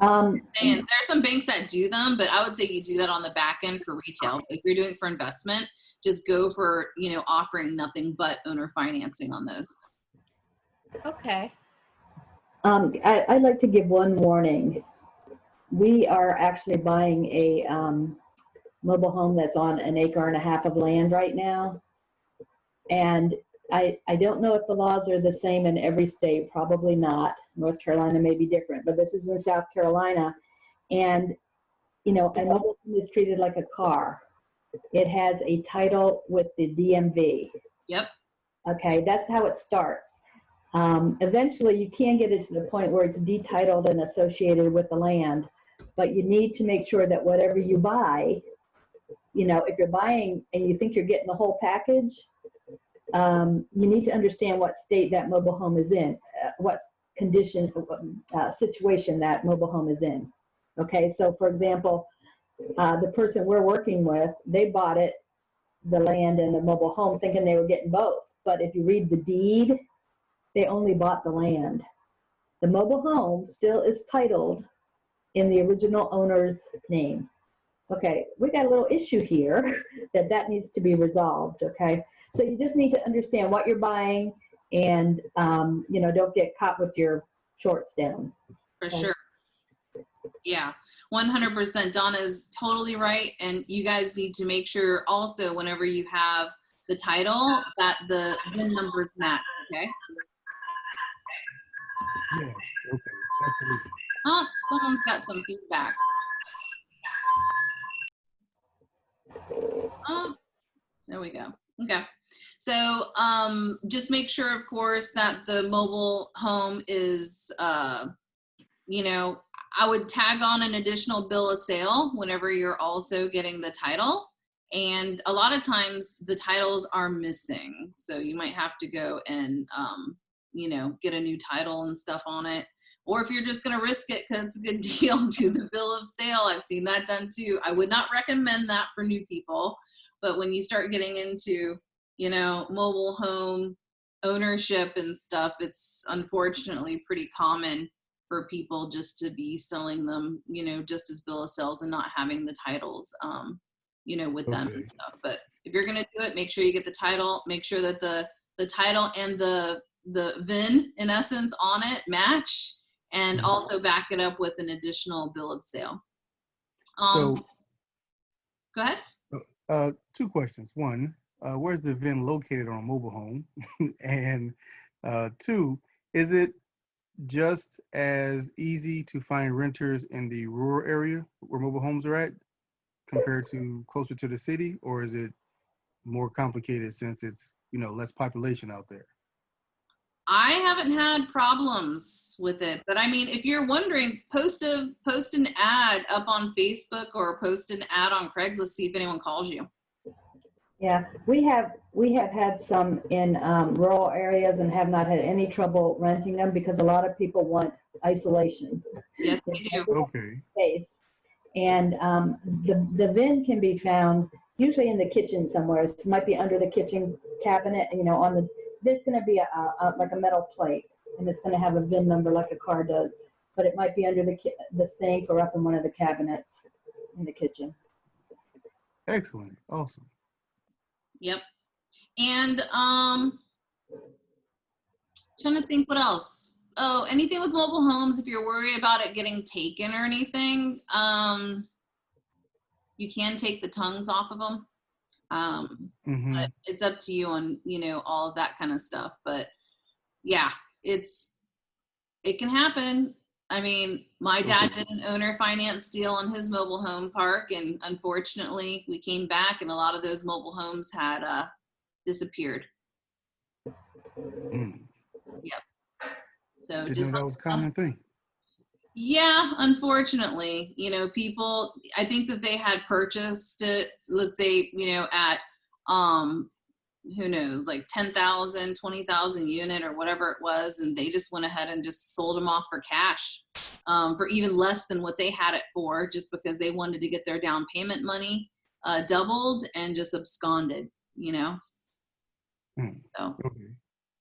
And there's some banks that do them, but I would say you do that on the back end for retail. If you're doing it for investment, just go for, offering nothing but owner financing on those.
Okay.
I'd like to give one warning. We are actually buying a mobile home that's on 1.5 acres of land right now. And I don't know if the laws are the same in every state, probably not. North Carolina may be different, but this is in South Carolina. And, a mobile home is treated like a car. It has a title with the DMV.
Yep.
Okay, that's how it starts. Eventually, you can get it to the point where it's detitled and associated with the land, but you need to make sure that whatever you buy, if you're buying and you think you're getting the whole package, you need to understand what state that mobile home is in, what condition, situation that mobile home is in. Okay, so for example, the person we're working with, they bought it, the land and the mobile home, thinking they were getting both. But if you read the deed, they only bought the land. The mobile home still is titled in the original owner's name. Okay, we got a little issue here that needs to be resolved, okay? So you just need to understand what you're buying and, don't get caught with your shorts down.
For sure. Yeah, 100%. Donna's totally right. And you guys need to make sure also whenever you have the title that the VIN numbers match, okay?
Yeah, okay, absolutely.
Oh, someone's got some feedback. Oh, there we go. Okay. So just make sure, of course, that the mobile home is, I would tag on an additional bill of sale whenever you're also getting the title. And a lot of times the titles are missing. So you might have to go and, get a new title and stuff on it. Or if you're just going to risk it because it's a good deal, do the bill of sale. I've seen that done too. I would not recommend that for new people. But when you start getting into, mobile home ownership and stuff, it's unfortunately pretty common for people just to be selling them, just as bill of sales and not having the titles, with them and stuff. But if you're going to do it, make sure you get the title, make sure that the title and the VIN in essence on it match, and also back it up with an additional bill of sale. Go ahead.
2 questions. One, where's the VIN located on a mobile home? And 2, is it just as easy to find renters in the rural area where mobile homes are at compared to closer to the city, or is it more complicated since it's, less population out there?
I haven't had problems with it, but I mean, if you're wondering, post an ad up on Facebook or post an ad on Craigslist, see if anyone calls you.
Yeah, we have had some in rural areas and have not had any trouble renting them because a lot of people want isolation.
Yes, they do.
Okay.
Space. And the VIN can be found usually in the kitchen somewhere. It might be under the kitchen cabinet, on the, there's going to be like a metal plate, and it's going to have a VIN number like a car does, but it might be under the sink or up in one of the cabinets in the kitchen.
Excellent. Awesome.
Yep. And trying to think what else. Oh, anything with mobile homes, if you're worried about it getting taken or anything, you can take the tongues off of them. But it's up to you on, all of that kind of stuff. But yeah, it can happen. I mean, my dad did an owner finance deal on his mobile home park, and unfortunately we came back and a lot of those mobile homes had disappeared. Yep. So
Didn't know that was a common thing.
Yeah, unfortunately, people, I think that they had purchased it, let's say, at, who knows, like 10,000, 20,000 unit or whatever it was. And they just went ahead and just sold them off for cash, for even less than what they had it for, just because they wanted to get their down payment money. doubled and just absconded, you know?
Hmm.
So,
Okay.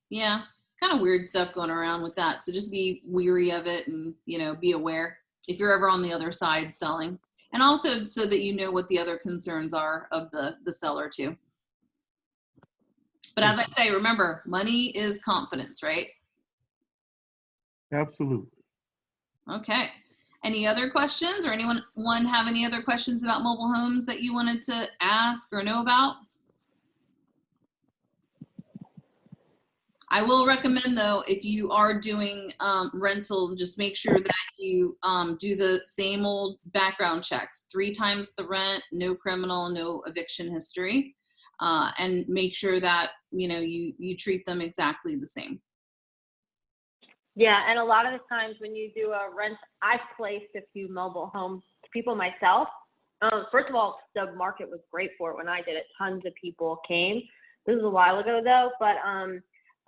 yeah, kind of weird stuff going around with that. So just be weary of it and, you know, be aware if you're ever on the other side selling. And also so that you know what the other concerns are of the seller too. But as I say, remember, money is confidence, right?
Absolutely.
Okay. Any other questions, or anyone have any other questions about mobile homes that you wanted to ask or know about? I will recommend though, if you are doing rentals, just make sure that you do the same old background checks, 3 times the rent, no criminal, no eviction history, and make sure that, you know, you treat them exactly the same.
Yeah, and a lot of the times when you do a rent, I've placed a few mobile homes to people myself. First of all, the market was great for it when I did it. Tons of people came. This was a while ago though, but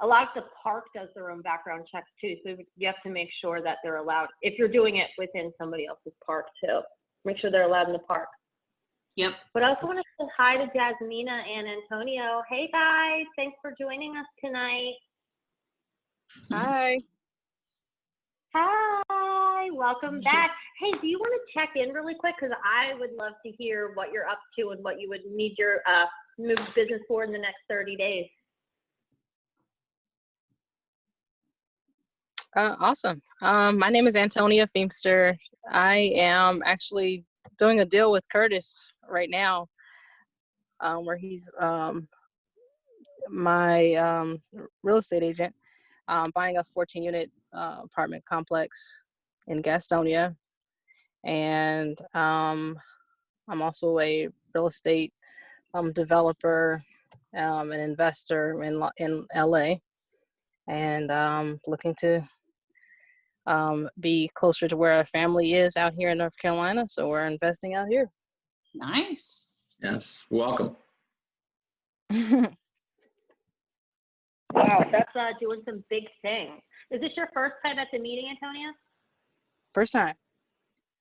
a lot of the park does their own background checks too. So you have to make sure that they're allowed, if you're doing it within somebody else's park too, make sure they're allowed in the park.
Yep.
But I also want to say hi to Jasmina and Antonio. Hey guys, thanks for joining us tonight.
Hi.
Hi, welcome back. Hey, do you want to check in really quick? Because I would love to hear what you're up to and what you would need your move business for in the next 30 days.
Awesome. My name is Antonia Feemster. I am actually doing a deal with Curtis right now, where he's my real estate agent, buying a 14-unit apartment complex in Gastonia. And I'm also a real estate developer, an investor in LA, and looking to be closer to where our family is out here in North Carolina. So we're investing out here.
Nice.
Yes, welcome.
Wow, that's doing some big things. Is this your first time at the meeting, Antonia?
First time.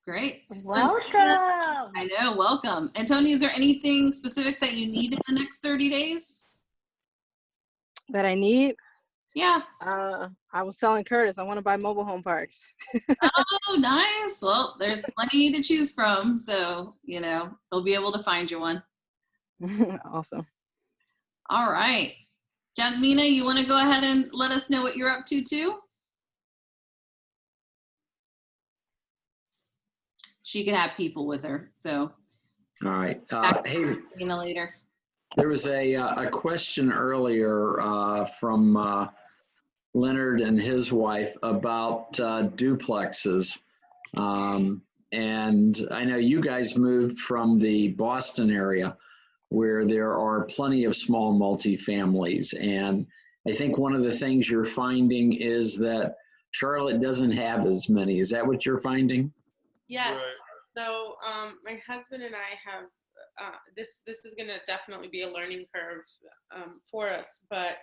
Great.
Welcome.
I know, welcome. Antonia, is there anything specific that you need in the next 30 days?
That I need?
Yeah.
I was telling Curtis I want to buy mobile home parks.
Oh, nice. Well, there's plenty to choose from, so, you know, he'll be able to find you one.
Awesome.
All right. Jasmina, you want to go ahead and let us know what you're up to too? She could have people with her, so.
All right. Hey,
Jasmina later.
there was a question earlier from Leonard and his wife about duplexes. And I know you guys moved from the Boston area where there are plenty of small multifamilies. And I think one of the things you're finding is that Charlotte doesn't have as many. Is that what you're finding?
Yes. So my husband and I have this is going to definitely be a learning curve for us, but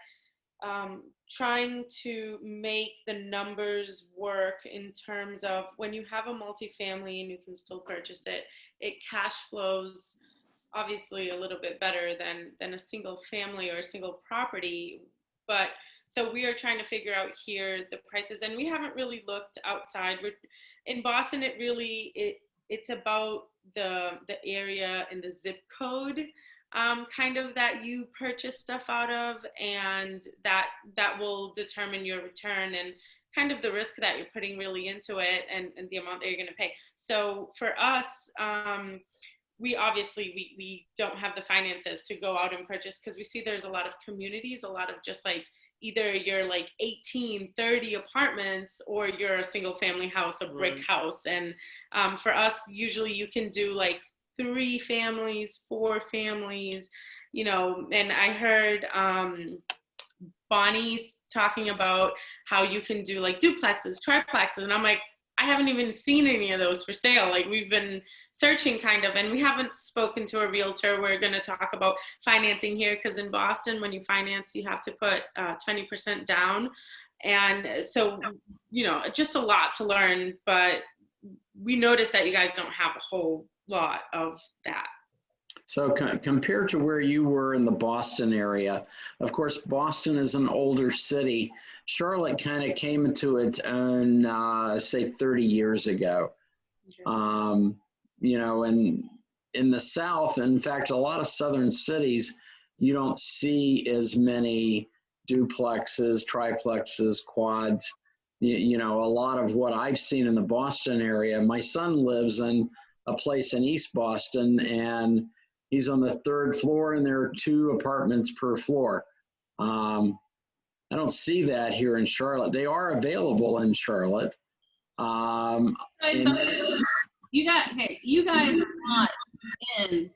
trying to make the numbers work in terms of when you have a multifamily and you can still purchase it, it cash flows obviously a little bit better than a single family or a single property. But so we are trying to figure out here the prices, and we haven't really looked outside. In Boston, it's about the area and the zip code kind of that you purchase stuff out of, and that will determine your return and kind of the risk that you're putting really into it, and the amount that you're going to pay. So for us, we obviously we don't have the finances to go out and purchase, because we see there's a lot of communities, a lot of just like either you're like 18, 30 apartments, or you're a single family house, a brick house. And for us, usually you can do like 3 families, 4 families, you know. And I heard Bonnie's talking about how you can do like duplexes, triplexes, and I'm like, I haven't even seen any of those for sale. Like, we've been searching kind of, and we haven't spoken to a realtor. We're going to talk about financing here, because in Boston, when you finance, you have to put 20% down. And so, you know, just a lot to learn, but we noticed that you guys don't have a whole lot of that.
So compared to where you were in the Boston area, of course, Boston is an older city. Charlotte kind of came into its own, say 30 years ago. You know, and in the South, in fact, a lot of southern cities, you don't see as many duplexes, triplexes, quads. You know, a lot of what I've seen in the Boston area, my son lives in a place in East Boston, and he's on the 3rd floor, and there are 2 apartments per floor. I don't see that here in Charlotte. They are available in Charlotte.
You guys are not in,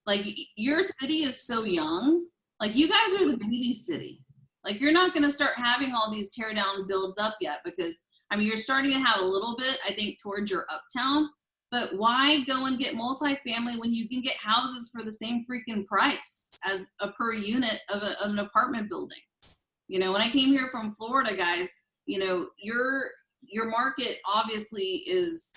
like, your city is so young. Like, you guys are the baby city. Like, you're not going to start having all these tear down builds up yet, because, I mean, you're starting to have a little bit, I think, towards your uptown. But why go and get multifamily when you can get houses for the same freaking price as a per unit of an apartment building? You know, when I came here from Florida, guys, you know, your market obviously is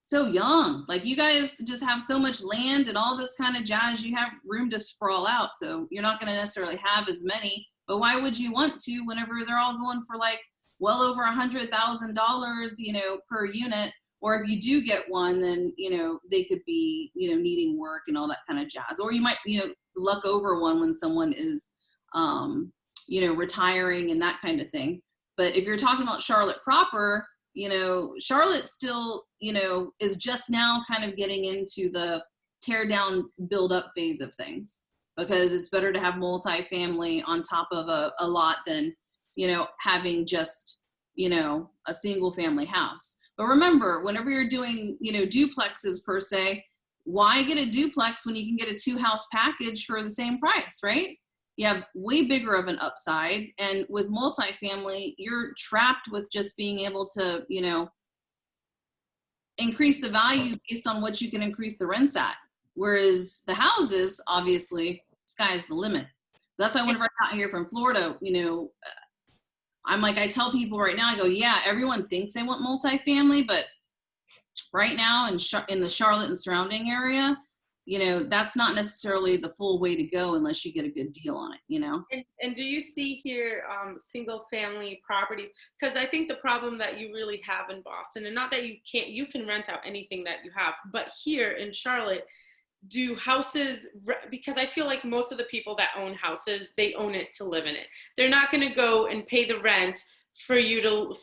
so young. Like, you guys just have so much land and all this kind of jazz. You have room to sprawl out, so you're not going to necessarily have as many. But why would you want to whenever they're all going for like well over $100,000, you know, per unit? Or if you do get one, then, you know, they could be, you know, needing work and all that kind of jazz. Or you might, you know, luck over one when someone is, you know, retiring and that kind of thing. But if you're talking about Charlotte proper, you know, Charlotte still, you know, is just now kind of getting into the tear down, build up phase of things, because it's better to have multifamily on top of a lot than, you know, having just, you know, a single family house. But remember, whenever you're doing, you know, duplexes per se, why get a duplex when you can get a 2-house package for the same price, right? You have way bigger of an upside. And with multifamily, you're trapped with just being able to, you know, increase the value based on what you can increase the rents at. Whereas the houses, obviously, sky's the limit. So that's why whenever I got here from Florida, you know, I'm like, I tell people right now, I go, yeah, everyone thinks they want multifamily, but right now in the Charlotte and surrounding area, you know, that's not necessarily the full way to go unless you get a good deal on it, you know?
And do you see here single family properties? Because I think the problem that you really have in Boston, and not that you can rent out anything that you have, but here in Charlotte, do houses, because I feel like most of the people that own houses, they own it to live in it. They're not going to go and pay the rent for you to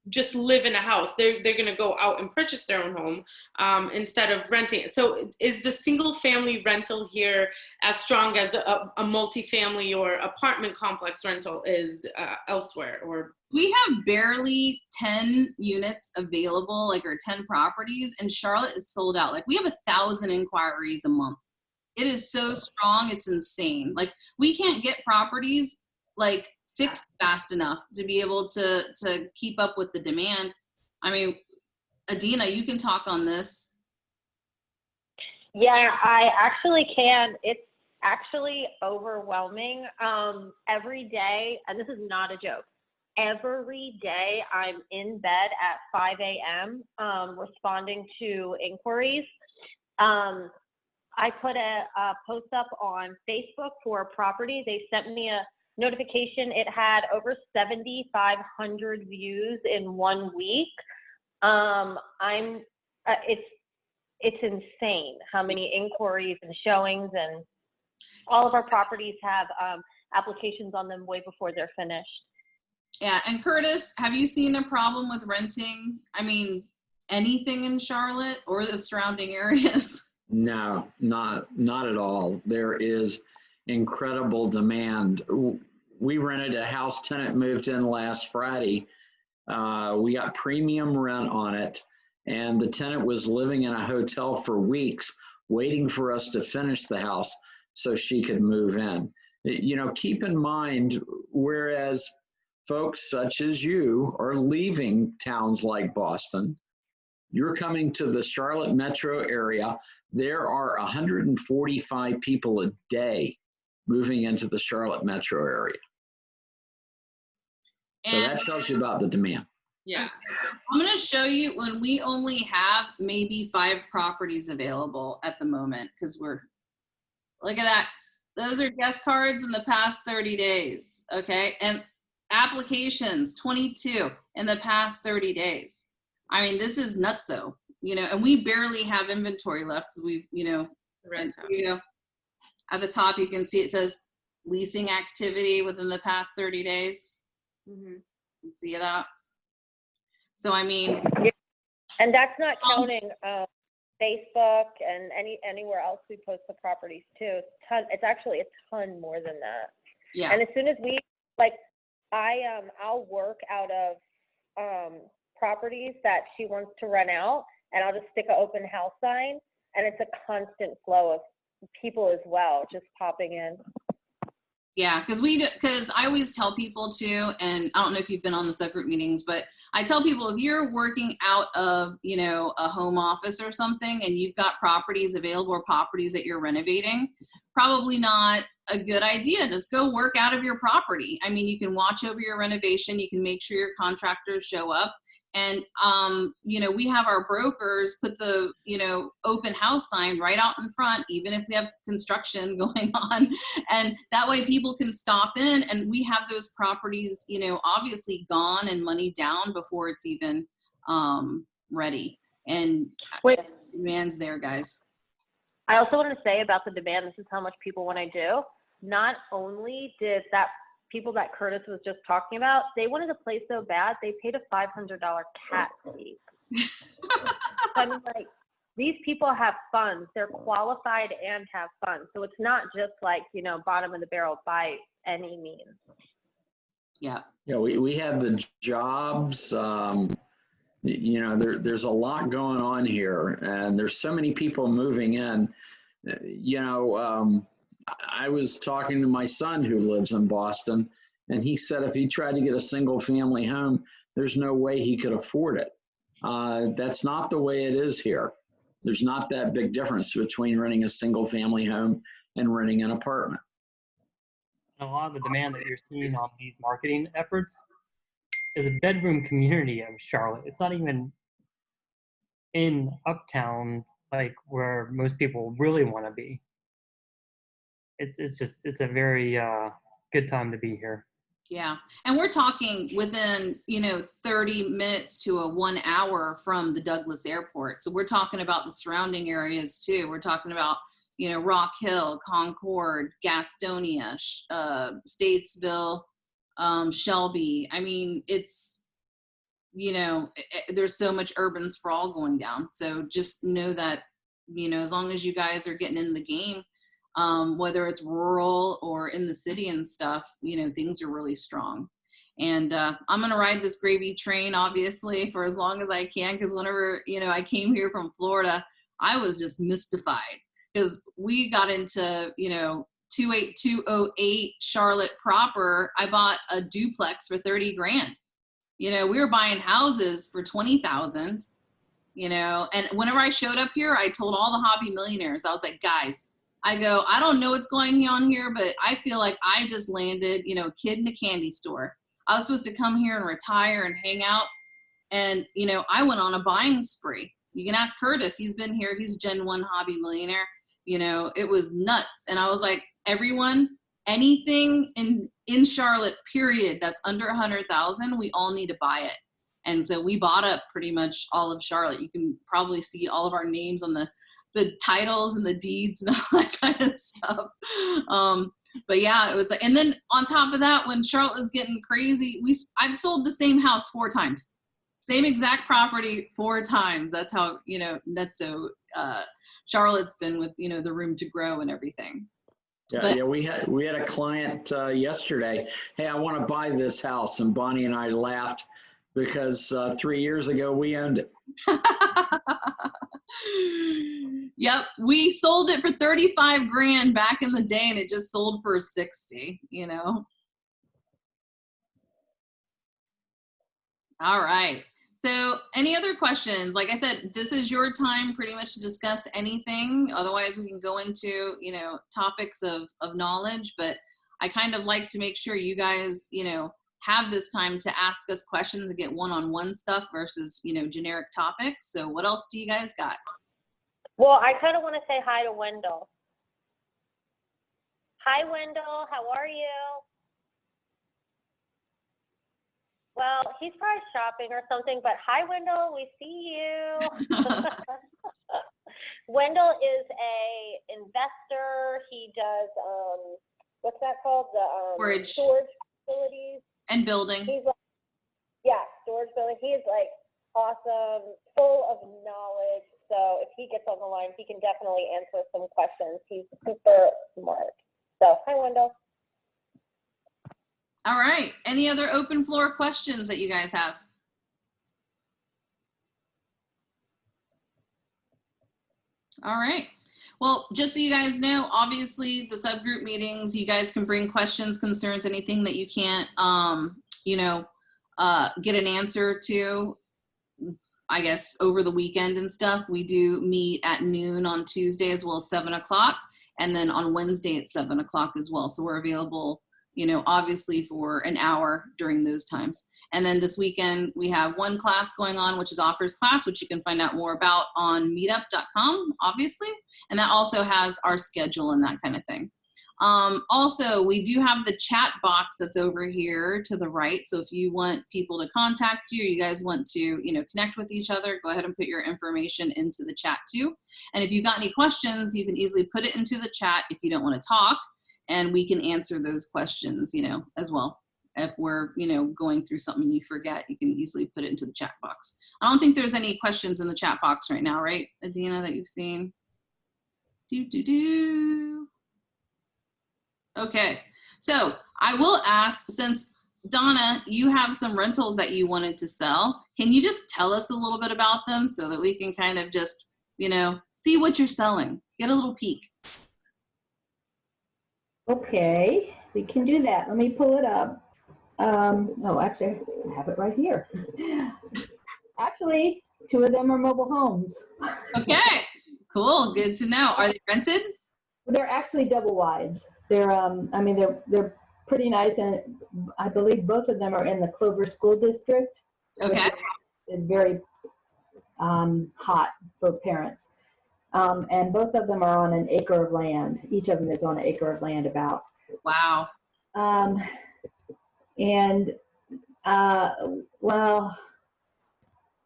just live in a house. They're going to go out and purchase their own home instead of renting it. So is the single family rental here as strong as a multifamily or apartment complex rental is elsewhere? Or
we have barely 10 units available, like, or 10 properties, and Charlotte is sold out. Like, we have 1,000 inquiries a month. It is so strong, it's insane. Like, we can't get properties like fixed fast enough to be able to keep up with the demand. I mean, Adina, you can talk on this.
Yeah, I actually can. It's actually overwhelming. Every day, and this is not a joke, every day I'm in bed at 5 a.m. Responding to inquiries. I put a post up on Facebook for a property. They sent me a notification. It had over 7,500 views in 1 week. It's insane how many inquiries and showings, and all of our properties have applications on them way before they're finished.
Yeah, and Curtis, have you seen a problem with renting, I mean, anything in Charlotte or the surrounding areas?
No, not at all. There is incredible demand. We rented a house, tenant moved in last Friday. We got premium rent on it, and the tenant was living in a hotel for weeks waiting for us to finish the house so she could move in. You know, keep in mind, whereas folks such as you are leaving towns like Boston, you're coming to the Charlotte metro area. There are 145 people a day moving into the Charlotte metro area. So that tells you about the demand.
Yeah.
I'm going to show you when we only have maybe 5 properties available at the moment, because look at that. Those are guest cards in the past 30 days. Okay. And applications, 22 in the past 30 days. I mean, this is nutso, and we barely have inventory left because we've, and, at the top, you can see it says leasing activity within the past 30 days.
Mm-hmm.
You see that? So, I mean.
And that's not counting Facebook and anywhere else we post the properties too. It's actually a ton more than that.
Yeah.
And as soon as we, I'll work out of properties that she wants to rent out, and I'll just stick an open house sign, and it's a constant flow of people as well, just popping in.
Yeah, because I always tell people too, and I don't know if you've been on the subgroup meetings, but I tell people if you're working out of, a home office or something and you've got properties available or properties that you're renovating, probably not a good idea. Just go work out of your property. I mean, you can watch over your renovation. You can make sure your contractors show up. And, we have our brokers put the, open house sign right out in front, even if we have construction going on. And that way people can stop in, and we have those properties, obviously gone and money down before it's even ready. And demand's there, guys.
I also want to say about the demand, this is how much people want to do. Not only did that people that Curtis was just talking about, they wanted to play so bad, they paid a $500 cat fee. I mean, these people have funds. They're qualified and have funds. So it's not just bottom of the barrel by any means.
Yeah.
Yeah, we have the jobs. There's a lot going on here, and there's so many people moving in. I was talking to my son who lives in Boston, and he said if he tried to get a single family home, there's no way he could afford it. That's not the way it is here. There's not that big difference between renting a single family home and renting an apartment.
A lot of the demand that you're seeing on these marketing efforts is a bedroom community of Charlotte. It's not even in uptown, where most people really want to be. It's a very good time to be here.
Yeah. And we're talking within, 30 minutes to 1 hour from the Douglas Airport. So we're talking about the surrounding areas too. We're talking about, Rock Hill, Concord, Gastonia, Statesville, Shelby. I mean, it's, there's so much urban sprawl going down. So just know that, as long as you guys are getting in the game, whether it's rural or in the city and stuff, things are really strong. And I'm going to ride this gravy train, obviously, for as long as I can, because whenever, I came here from Florida, I was just mystified because we got into, 28208 Charlotte proper. I bought a duplex for 30 grand. We were buying houses for 20,000, and whenever I showed up here, I told all the hobby millionaires, I was like, guys, I don't know what's going on here, but I feel like I just landed, a kid in a candy store. I was supposed to come here and retire and hang out. And, I went on a buying spree. You can ask Curtis. He's been here. He's Gen 1 hobby millionaire. It was nuts. And I was like, everyone, anything in Charlotte, period, that's under 100,000, we all need to buy it. And so we bought up pretty much all of Charlotte. You can probably see all of our names on the titles and the deeds and all that kind of stuff. But yeah, it was like, and then on top of that, when Charlotte was getting crazy, I've sold the same house 4 times, same exact property 4 times. That's how, nutso Charlotte's been with, the room to grow and everything.
Yeah, we had a client yesterday. Hey, I want to buy this house, and Bonnie and I laughed because 3 years ago we owned it.
Yep, we sold it for 35 grand back in the day, and it just sold for 60. All right. So, any other questions? Like I said, this is your time pretty much to discuss anything. Otherwise, we can go into topics of knowledge. But I kind of like to make sure you guys have this time to ask us questions and get one-on-one stuff versus, you know, generic topics. So what else do you guys got?
Well, I kind of want to say hi to Wendell. Hi, Wendell. How are you? Well, he's probably shopping or something, but hi, Wendell. We see you. Wendell is a investor. He does, what's that called? The storage facilities.
And building.
He's like, yeah, storage building. He is like awesome, full of knowledge. So if he gets on the line, he can definitely answer some questions. He's super smart. So hi, Wendell.
All right. Any other open floor questions that you guys have? All right. Well, just so you guys know, obviously the subgroup meetings, you guys can bring questions, concerns, anything that you can't, you know, get an answer to, I guess, over the weekend and stuff. We do meet at noon on Tuesday as well as 7 o'clock. And then on Wednesday at 7 o'clock as well. So we're available, you know, obviously for an hour during those times. And then this weekend we have one class going on, which is offers class, which you can find out more about on meetup.com, obviously. And that also has our schedule and that kind of thing. Also, we do have the chat box that's over here to the right. So if you want people to contact you, you guys want to, you know, connect with each other, go ahead and put your information into the chat too. And if you've got any questions, you can easily put it into the chat if you don't want to talk, and we can answer those questions, you know, as well. If we're, you know, going through something you forget, you can easily put it into the chat box. I don't think there's any questions in the chat box right now, right, Adina, that you've seen? Okay, so I will ask, since Donna, you have some rentals that you wanted to sell, can you just tell us a little bit about them so that we can kind of just, you know, see what you're selling, get a little peek?
Okay, we can do that. Let me pull it up. Oh, actually, I have it right here. Actually, 2 of them are mobile homes.
Okay, cool, good to know. Are they rented?
They're actually double wides. They're, I mean, they're pretty nice, and I believe both of them are in the Clover School District.
Okay.
It's very hot for parents. And both of them are on an acre of land. Each of them is on an acre of land about.
Wow.
Well,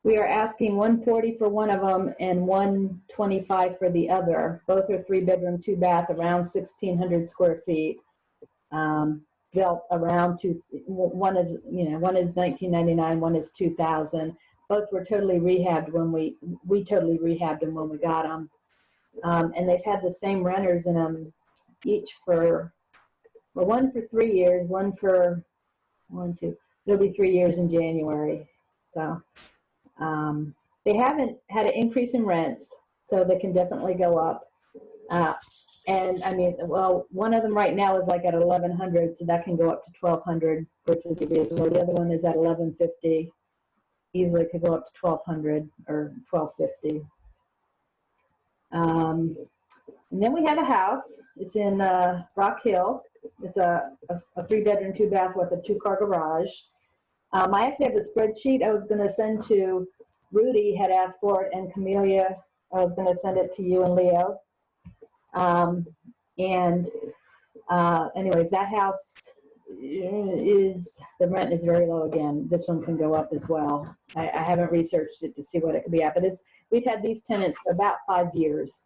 we are asking $140 for one of them and $125 for the other. Both are 3-bedroom, 2-bath, around 1,600 square feet. Built around one is 1999, one is 2000. Both were totally rehabbed when we totally rehabbed them when we got them. And they've had the same renters in them, each for, well, one for 3 years, one for it'll be 3 years in January. So they haven't had an increase in rents, so they can definitely go up. And I mean, well, one of them right now is like at 1,100, so that can go up to 1,200, which would be reasonable. The other one is at 1,150. Easily could go up to 1,200 or 1,250. And then we have a house. It's in Rock Hill. It's a 3-bedroom, 2-bath with a 2-car garage. I actually have a spreadsheet I was going to send to Rudy, had asked for it, and Camelia, I was going to send it to you and Leo. Anyways, that house is, the rent is very low again. This one can go up as well. I haven't researched it to see what it could be at, but we've had these tenants for about 5 years,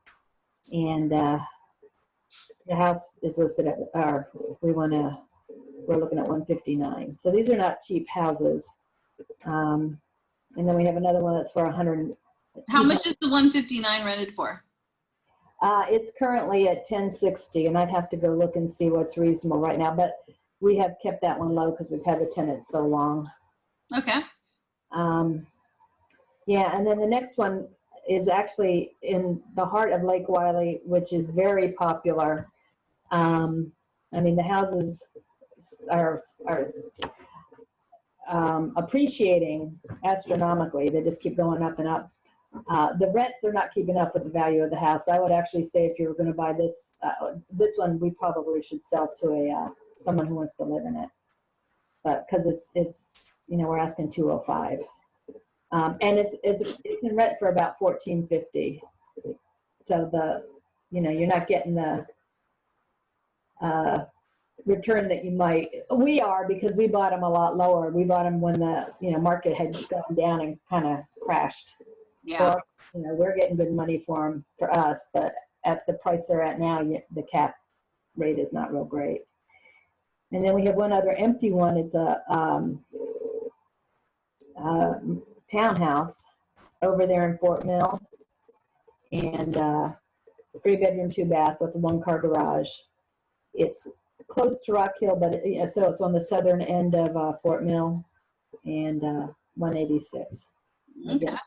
and the house is listed at, we're looking at 159. So these are not cheap houses. And then we have another one that's for 100.
How much is the 159 rented for?
It's currently at 1060, and I'd have to go look and see what's reasonable right now, but we have kept that one low because we've had the tenants so long.
Okay.
Yeah, and then the next one is actually in the heart of Lake Wylie, which is very popular. I mean, the houses are appreciating astronomically. They just keep going up and up. The rents are not keeping up with the value of the house. I would actually say if you were going to buy this one, we probably should sell to someone who wants to live in it. but because it's we're asking 205, and it can rent for about $14.50. So you're not getting the return that you might. We are, because we bought them a lot lower. We bought them when the market had gone down and kind of crashed.
Yeah.
So, we're getting good money for them for us, but at the price they're at now, the cap rate is not real great. And then we have one other empty one. It's a townhouse over there in Fort Mill, and 3-bedroom, 2-bath with a 1-car garage. It's close to Rock Hill, but so it's on the southern end of Fort Mill, and 186.
Okay.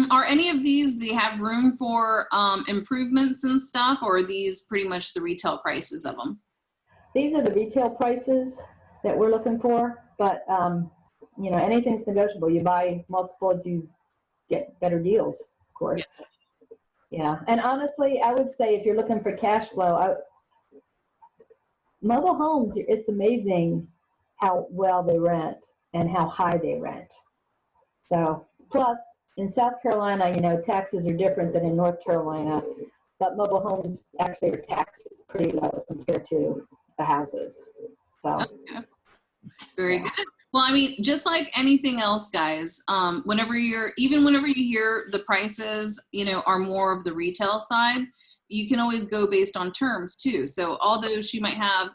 Are any of these, they have room for improvements and stuff, or are these pretty much the retail prices of them?
These are the retail prices that we're looking for, but anything's negotiable. You buy multiples, you get better deals, of course. Yeah, and honestly, I would say if you're looking for cash flow, mobile homes, it's amazing how well they rent and how high they rent. So, plus in South Carolina, taxes are different than in North Carolina, but mobile homes actually are taxed pretty low compared to the houses. So,
okay. Very good. Well, I mean, just like anything else, guys, whenever you hear the prices, are more of the retail side, you can always go based on terms too. So although she might have,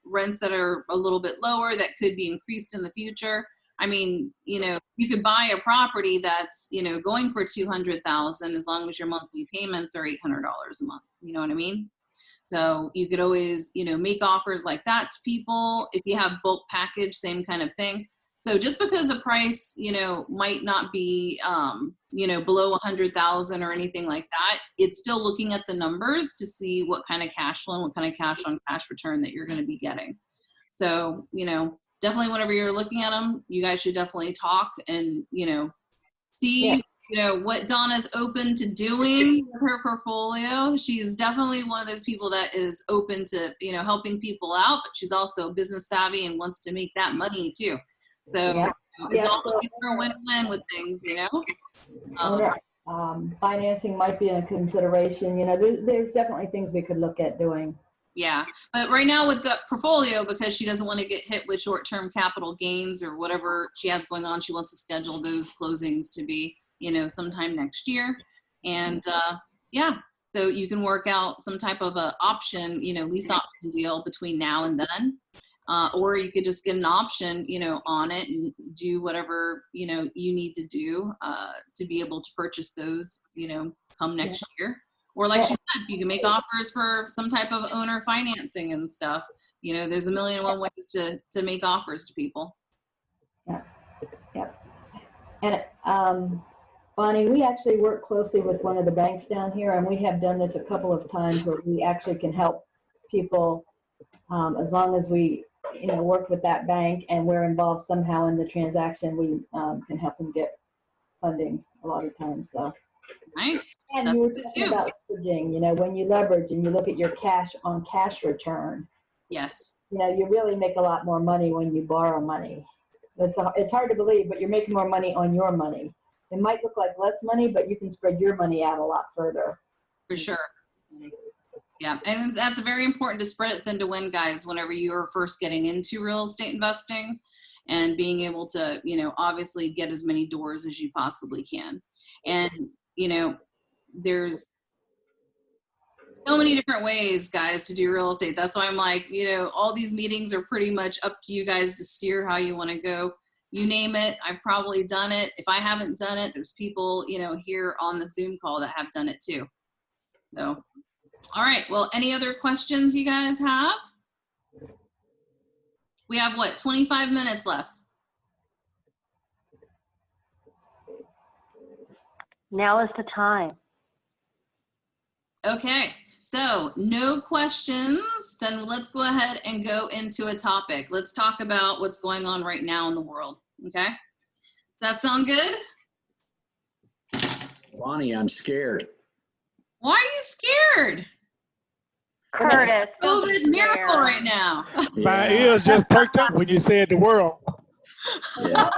rents that are a little bit lower that could be increased in the future, I mean, you could buy a property that's, going for $200,000 as long as your monthly payments are $800 a month. You know what I mean? So you could always, make offers like that to people. If you have bulk package, same kind of thing. So just because the price, might not be, below 100,000 or anything like that, it's still looking at the numbers to see what kind of cash flow, what kind of cash on cash return that you're going to be getting. So, definitely whenever you're looking at them, you guys should definitely talk and, see, what Donna's open to doing with her portfolio. She's definitely one of those people that is open to, helping people out, but she's also business savvy and wants to make that money too. So it's all looking for a win-win with things,
Financing might be a consideration. There's definitely things we could look at doing.
Yeah, but right now with the portfolio, because she doesn't want to get hit with short-term capital gains or whatever she has going on, she wants to schedule those closings to be, sometime next year. And so you can work out some type of a option, lease option deal between now and then. Or you could just get an option, on it and do whatever, you need to do to be able to purchase those, come next year. Or like she said, you can make offers for some type of owner financing and stuff. There's a million and one ways to make offers to people.
Yeah. And Bonnie, we actually work closely with one of the banks down here, and we have done this a couple of times where we actually can help people as long as we work with that bank and we're involved somehow in the transaction. We can help them get funding a lot of times. So
nice.
And you were talking about leveraging. When you leverage and you look at your cash on cash return.
Yes.
You really make a lot more money when you borrow money. It's hard to believe, but you're making more money on your money. It might look like less money, but you can spread your money out a lot further.
For sure. Yeah, and that's very important to spread it thin to win, guys, whenever you're first getting into real estate investing and being able to, obviously get as many doors as you possibly can. And, there's so many different ways, guys, to do real estate. That's why I'm like, all these meetings are pretty much up to you guys to steer how you want to go. You name it, I've probably done it. If I haven't done it, there's people, here on the Zoom call that have done it too. So, all right. Well, any other questions you guys have? We have 25 minutes left.
Now is the time.
Okay. So no questions, then let's go ahead and go into a topic. Let's talk about what's going on right now in the world. Okay. That sound good?
Bonnie, I'm scared.
Why are you scared?
Curtis.
COVID miracle right now.
My ears just perked up when you said the world.
Yeah.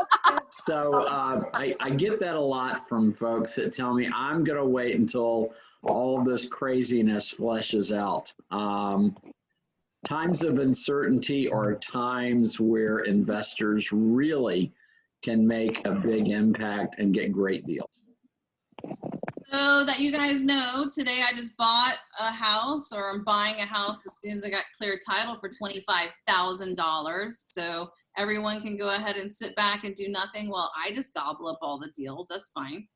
So I get that a lot from folks that tell me I'm going to wait until all of this craziness fleshes out. Times of uncertainty are times where investors really can make a big impact and get great deals.
So that you guys know, today I just bought a house, or I'm buying a house as soon as I got clear title for $25,000. So everyone can go ahead and sit back and do nothing while I just gobble up all the deals. That's fine.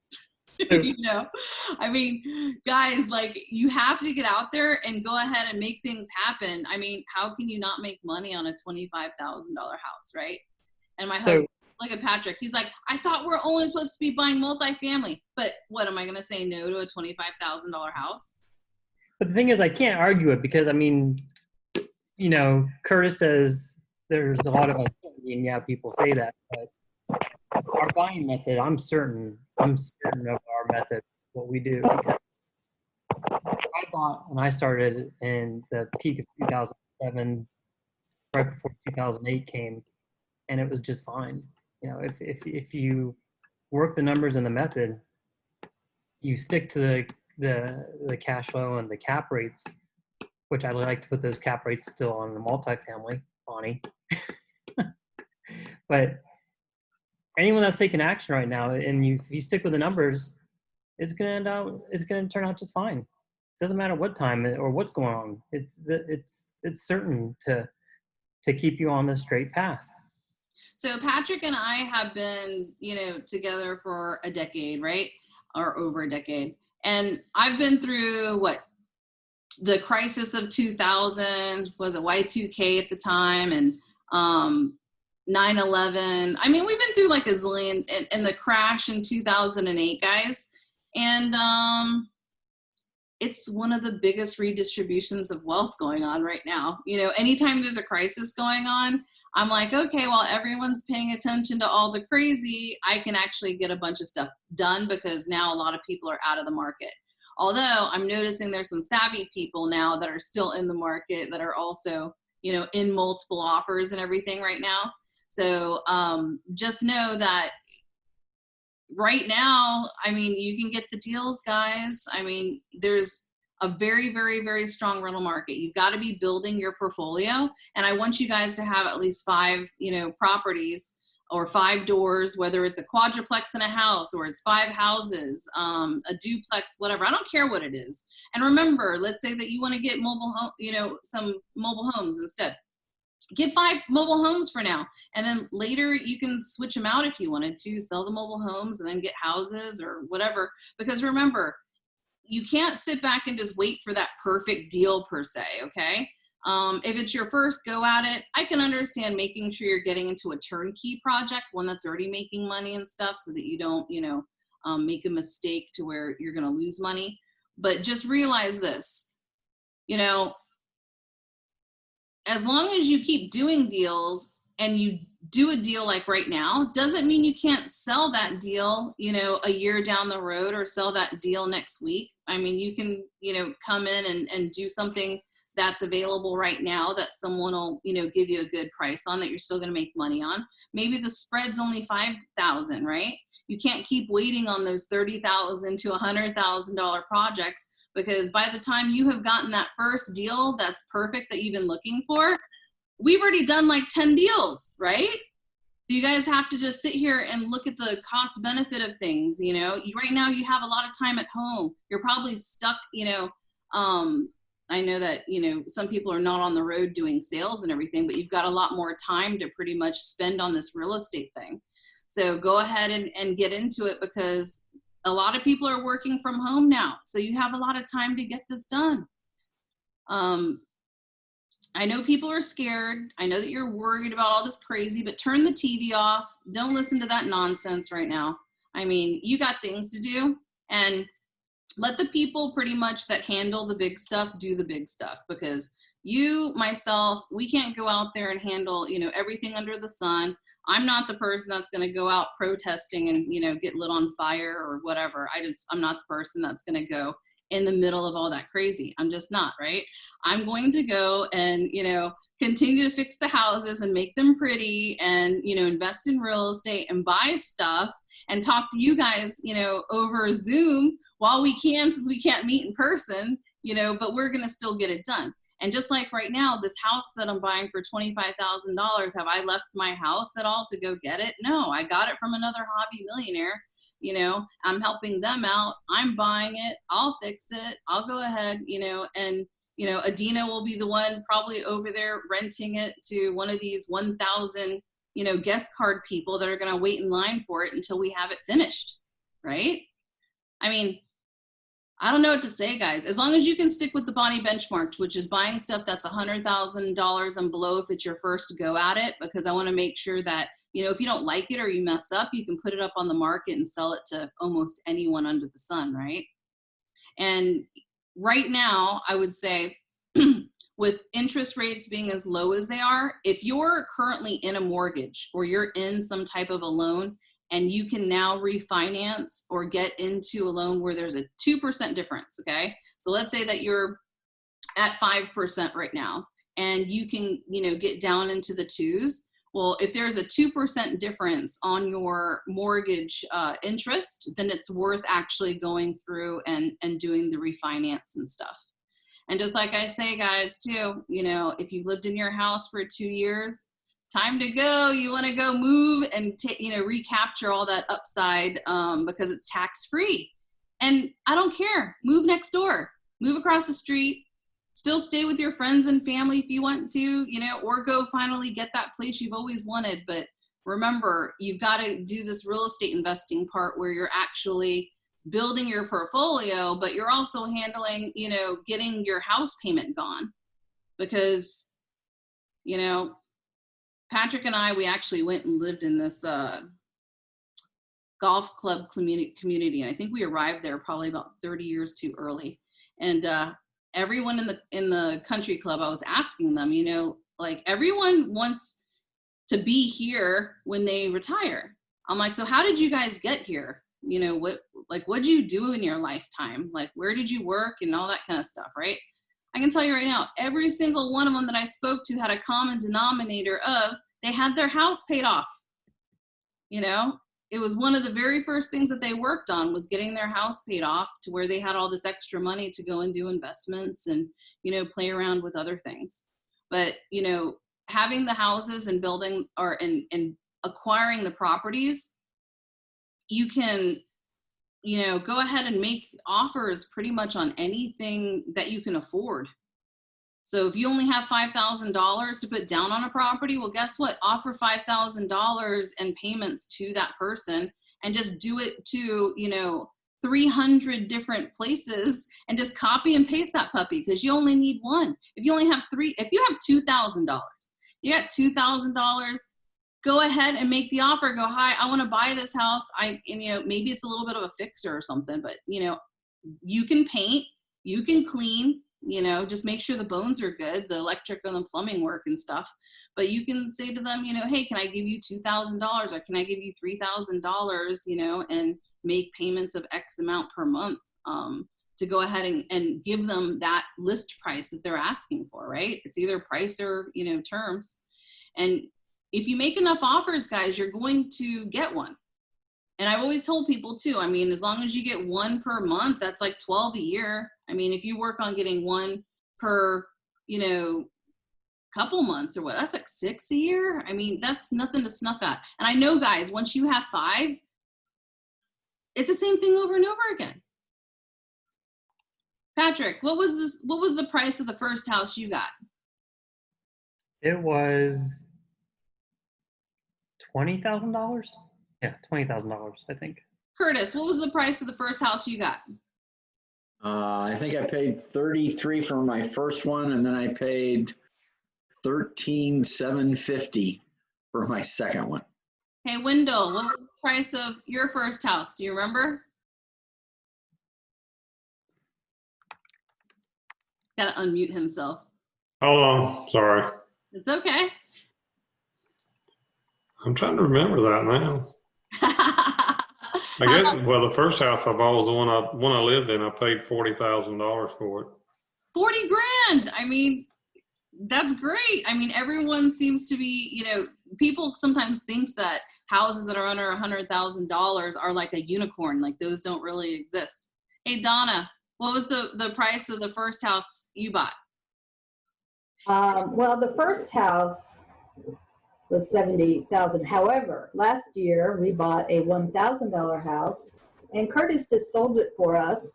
You know, I mean, guys, like, you have to get out there and go ahead and make things happen. I mean, how can you not make money on a $25,000 house, right? And my husband, look at Patrick. He's like, I thought we're only supposed to be buying multifamily. But what, am I going to say no to a $25,000 house?
But the thing is, I can't argue it because, I mean, you know, Curtis says there's a lot of uncertainty, and yeah, people say that. But our buying method, I'm certain of our method, what we do. Because I bought when I started in the peak of 2007, right before 2008 came, and it was just fine. You know, if you work the numbers in the method, you stick to the cash flow and the cap rates, which I like to put those cap rates still on the multifamily, Bonnie. But anyone that's taking action right now, and if you stick with the numbers, it's gonna turn out just fine. Doesn't matter what time or what's going on. It's certain to keep you on the straight path.
So Patrick and I have been, you know, together for a decade, right? Or over a decade. And I've been through the crisis of 2000, was it Y2K at the time, and 9/11. I mean, we've been through like a zillion, and the crash in 2008, guys. And it's one of the biggest redistributions of wealth going on right now. You know, anytime there's a crisis going on, I'm like, okay, while everyone's paying attention to all the crazy, I can actually get a bunch of stuff done because now a lot of people are out of the market. Although I'm noticing there's some savvy people now that are still in the market that are also, you know, in multiple offers and everything right now. So just know that right now, I mean, you can get the deals, guys. I mean, there's a very, very, very strong rental market. You've got to be building your portfolio. And I want you guys to have at least 5, you know, properties or 5 doors, whether it's a quadruplex in a house or it's 5 houses, a duplex, whatever. I don't care what it is. And remember, let's say that you want to get mobile home, you know, some mobile homes instead. Get 5 mobile homes for now. And then later you can switch them out if you wanted to, sell the mobile homes and then get houses or whatever. Because remember, you can't sit back and just wait for that perfect deal per se, okay? If it's your first go at it, I can understand making sure you're getting into a turnkey project, one that's already making money and stuff, so that you don't, you know, make a mistake to where you're going to lose money. But just realize this, you know, as long as you keep doing deals and you do a deal like right now, doesn't mean you can't sell that deal, you know, a year down the road or sell that deal next week. I mean, you can, you know, come in and do something that's available right now that someone will, you know, give you a good price on that you're still going to make money on. Maybe the spread's only $5,000, right? You can't keep waiting on those $30,000 to $100,000 projects, because by the time you have gotten that first deal that's perfect that you've been looking for, we've already done like 10 deals, right? You guys have to just sit here and look at the cost benefit of things. You know, right now you have a lot of time at home. You're probably stuck, you know, I know that, you know, some people are not on the road doing sales and everything, but you've got a lot more time to pretty much spend on this real estate thing. So go ahead and get into it, because a lot of people are working from home now. So you have a lot of time to get this done. I know people are scared. I know that you're worried about all this crazy, but turn the TV off. Don't listen to that nonsense right now. I mean, you got things to do, and let the people pretty much that handle the big stuff do the big stuff, because you, myself, we can't go out there and handle, you know, everything under the sun. I'm not the person that's going to go out protesting and, you know, get lit on fire or whatever. I'm not the person that's going to go in the middle of all that crazy. I'm just not, right? I'm going to go and, continue to fix the houses and make them pretty and, invest in real estate and buy stuff and talk to you guys, over Zoom while we can, since we can't meet in person, but we're going to still get it done. And just like right now, this house that I'm buying for $25,000, have I left my house at all to go get it? No, I got it from another hobby millionaire. I'm helping them out. I'm buying it. I'll fix it. I'll go ahead, and Adina will be the one probably over there renting it to one of these 1,000, guest card people that are going to wait in line for it until we have it finished, right? I mean, I don't know what to say, guys. As long as you can stick with the Bonnie benchmark, which is buying stuff that's $100,000 and below if it's your first go at it, because I want to make sure that, if you don't like it or you mess up, you can put it up on the market and sell it to almost anyone under the sun, right? And right now, I would say with interest rates being as low as they are, if you're currently in a mortgage or you're in some type of a loan and you can now refinance or get into a loan where there's a 2% difference, okay? So let's say that you're at 5% right now and you can, get down into the 2s. Well, if there's a 2% difference on your mortgage interest, then it's worth actually going through and doing the refinance and stuff. And just like I say, guys, too, if you've lived in your house for 2 years, time to go. You want to go move and recapture all that upside because it's tax free. And I don't care. Move next door. Move across the street. Still stay with your friends and family if you want to, or go finally get that place you've always wanted. But remember, you've got to do this real estate investing part where you're actually building your portfolio, but you're also handling, getting your house payment gone. Because, Patrick and I, we actually went and lived in this golf club community. And I think we arrived there probably about 30 years too early. And everyone in the country club, I was asking them, everyone wants to be here when they retire. I'm like, so how did you guys get here? What'd you do in your lifetime? Like, where did you work and all that kind of stuff, right? I can tell you right now, every single one of them that I spoke to had a common denominator of they had their house paid off. It was one of the very first things that they worked on was getting their house paid off to where they had all this extra money to go and do investments and, play around with other things. But, having the houses and building and acquiring the properties, you can, go ahead and make offers pretty much on anything that you can afford. So if you only have $5,000 to put down on a property, well, guess what? Offer $5,000 in payments to that person and just do it to, 300 different places and just copy and paste that puppy because you only need one. If you only have if you have $2,000, you got $2,000, go ahead and make the offer. Go, hi, I want to buy this house. Maybe it's a little bit of a fixer or something, but you can paint, you can clean, just make sure the bones are good, the electric and the plumbing work and stuff. But you can say to them, hey, can I give you $2,000 or can I give you $3,000, and make payments of X amount per month to go ahead and give them that list price that they're asking for, right? It's either price or, terms. And if you make enough offers, guys, you're going to get one. And I've always told people too, as long as you get one per month, that's like 12 a year. If you work on getting one per, couple months or what, that's like 6 a year. That's nothing to snuff at. And I know, guys, once you have 5, it's the same thing over and over again. Patrick, what was the price of the first house you got?
It was $20,000. Yeah, $20,000, I think.
Curtis, what was the price of the first house you got?
I think I paid $33,000 for my first one, and then I paid $13,750 for my second one.
Hey, Wendell, what was the price of your first house? Do you remember? Gotta unmute himself.
Hold on, sorry.
It's okay.
I'm trying to remember that now. I guess, well, the first house I bought was the one I lived in. I paid $40,000 for it.
40 grand. I mean, that's great. I mean, everyone seems to be, you know, people sometimes think that houses that are under $100,000 are like a unicorn, like those don't really exist. Hey, Donna, what was the price of the first house you bought?
Well, the first house was 70,000. However, last year we bought a $1,000 house, and Curtis just sold it for us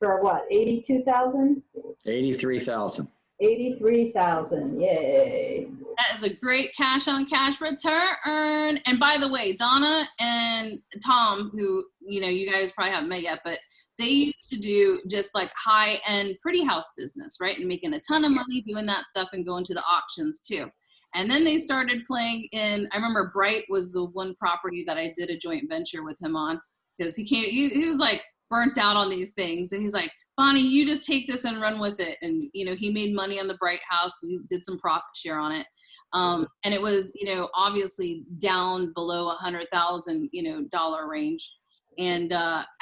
for what, 82,000?
83,000.
83,000. Yay!
That is a great cash on cash return. And by the way, Donna and Tom, who, you know, you guys probably haven't met yet, but they used to do just like high end pretty house business, right? And making a ton of money doing that stuff and going to the auctions too. And then they started playing in, I remember Bright was the one property that I did a joint venture with him on, because he was like burnt out on these things. And he's like, Bonnie, you just take this and run with it. And, you know, he made money on the Bright house. We did some profit share on it. And it was, you know, obviously down below $100,000, you know, dollar range. And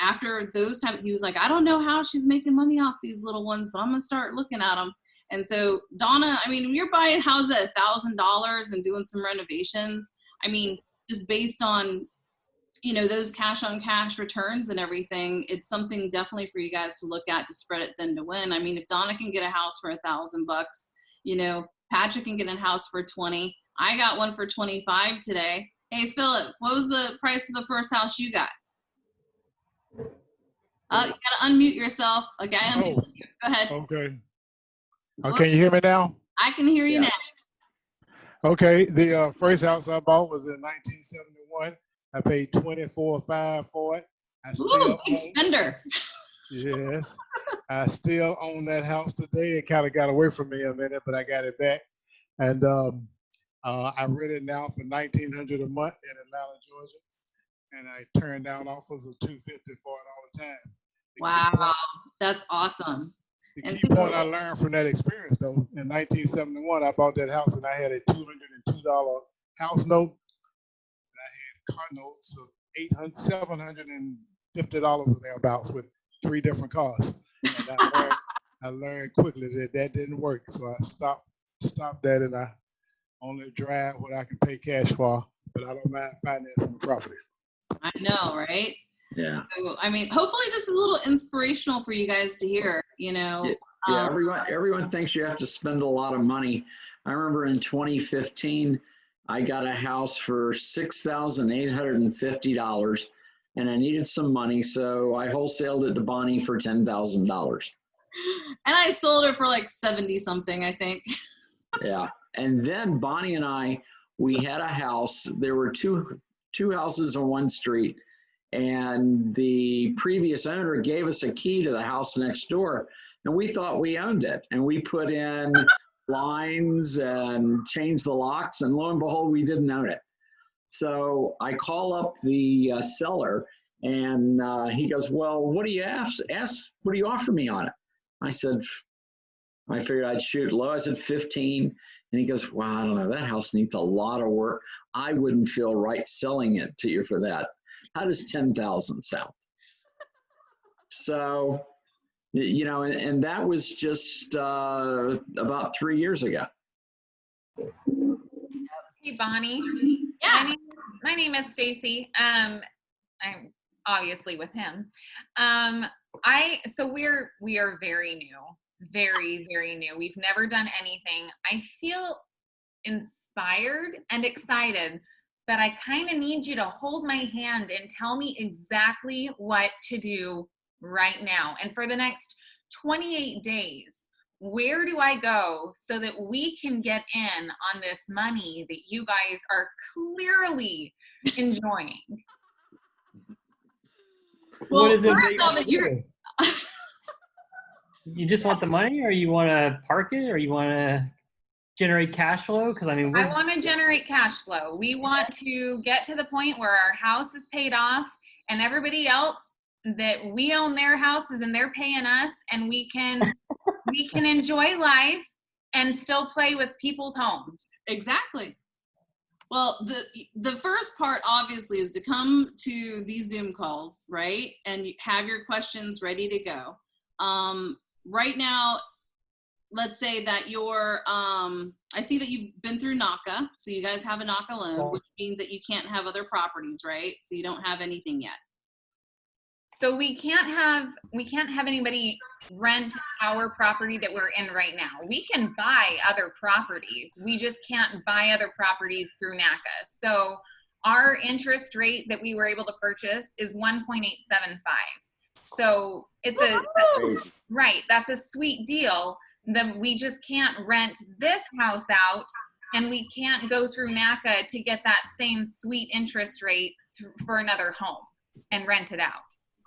after those times, he was like, I don't know how she's making money off these little ones, but I'm going to start looking at them. And so, Donna, I mean, when you're buying houses at $1,000 and doing some renovations, I mean, just based on, you know, those cash on cash returns and everything, it's something definitely for you guys to look at to spread it thin to win. I mean, if Donna can get a house for $1,000, you know, Patrick can get a house for 20. I got one for 25 today. Hey, Philip, what was the price of the first house you got? You got to unmute yourself. Okay, unmute you. Go ahead.
Okay. Can you hear me now?
I can hear you now.
Okay, the first house I bought was in 1971. I paid $24,500 for it. I still
big spender.
Yes, I still own that house today. It kind of got away from me a minute, but I got it back. And I rent it now for $1,900 a month in Atlanta, Georgia. And I turn down offers of $250 for it all the time.
Wow, that's awesome.
The key point I learned from that experience, though, in 1971, I bought that house and I had a $202 house note. And I had car notes of $750 or thereabouts with 3 different cars. And I learned quickly that didn't work. So I stopped that, and I only drive what I can pay cash for, but I don't mind financing the property.
I know, right?
Yeah.
So, I mean, hopefully this is a little inspirational for you guys to hear, you know.
Yeah, everyone thinks you have to spend a lot of money. I remember in 2015, I got a house for $6,850, and I needed some money, so I wholesaled it to Bonnie for $10,000.
And I sold it for like 70 something, I think.
Yeah, and then Bonnie and I, we had a house. There were two houses on one street, and the previous owner gave us a key to the house next door, and we thought we owned it. And we put in lines and changed the locks, and lo and behold, we didn't own it. So I call up the seller, and he goes, well, what do you what do you offer me on it? I said, I figured I'd shoot low. I said 15. And he goes, well, I don't know. That house needs a lot of work. I wouldn't feel right selling it to you for that. How does 10,000 sound? So, you know, and that was just about 3 years ago.
Hey, Bonnie.
Yeah.
My name is Stacy. I'm obviously with him. So we are very new. Very, very new. We've never done anything. I feel inspired and excited, but I kind of need you to hold my hand and tell me exactly what to do right now. And for the next 28 days, where do I go so that we can get in on this money that you guys are clearly enjoying?
Well,
what is it
first off,
you just want the money, or you want to park it, or you want to generate cash flow? Because I mean,
I want to generate cash flow. We want to get to the point where our house is paid off, and everybody else that we own their houses and they're paying us, and we can enjoy life and still play with people's homes.
Exactly. Well, the first part obviously is to come to these Zoom calls, right? And you have your questions ready to go. Right now, let's say that you're, I see that you've been through NACA, so you guys have a NACA loan, which means that you can't have other properties, right? So you don't have anything yet.
So we can't have anybody rent our property that we're in right now. We can buy other properties. We just can't buy other properties through NACA. So our interest rate that we were able to purchase is 1.875. So it's right. That's a sweet deal. Then we just can't rent this house out, and we can't go through NACA to get that same sweet interest rate for another home and rent it out.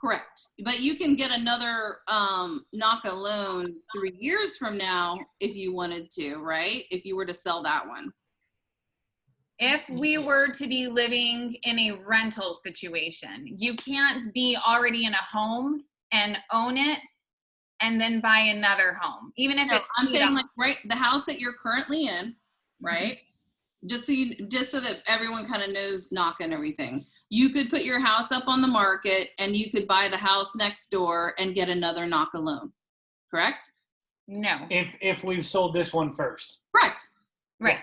Correct. But you can get another NACA loan 3 years from now if you wanted to, right? If you were to sell that one.
If we were to be living in a rental situation, you can't be already in a home and own it and then buy another home. Even if
No,
it's
I'm saying like right the house that you're currently in, right? Just so that everyone kind of knows NACA and everything. You could put your house up on the market and you could buy the house next door and get another NACA loan, correct?
No.
If we've sold this one first.
Correct.
Right,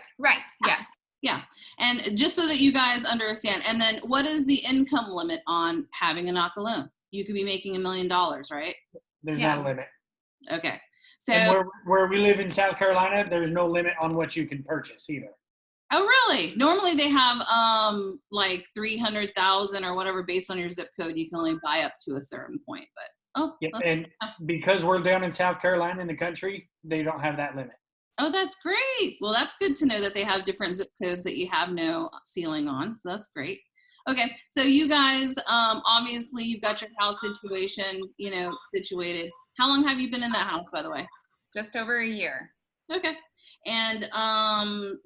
yes.
Yeah, and just so that you guys understand, and then what is the income limit on having a NACA loan? You could be making $1 million, right?
There's no limit.
Okay, so.
And where we live in South Carolina, there's no limit on what you can purchase either.
Oh, really? Normally they have like 300,000 or whatever based on your zip code. You can only buy up to a certain point, but
Yep. And because we're down in South Carolina in the country, they don't have that limit.
Oh, that's great. Well, that's good to know that they have different zip codes that you have no ceiling on. So that's great. Okay, so you guys, obviously you've got your house situation, situated. How long have you been in that house, by the way?
Just over a year.
Okay. And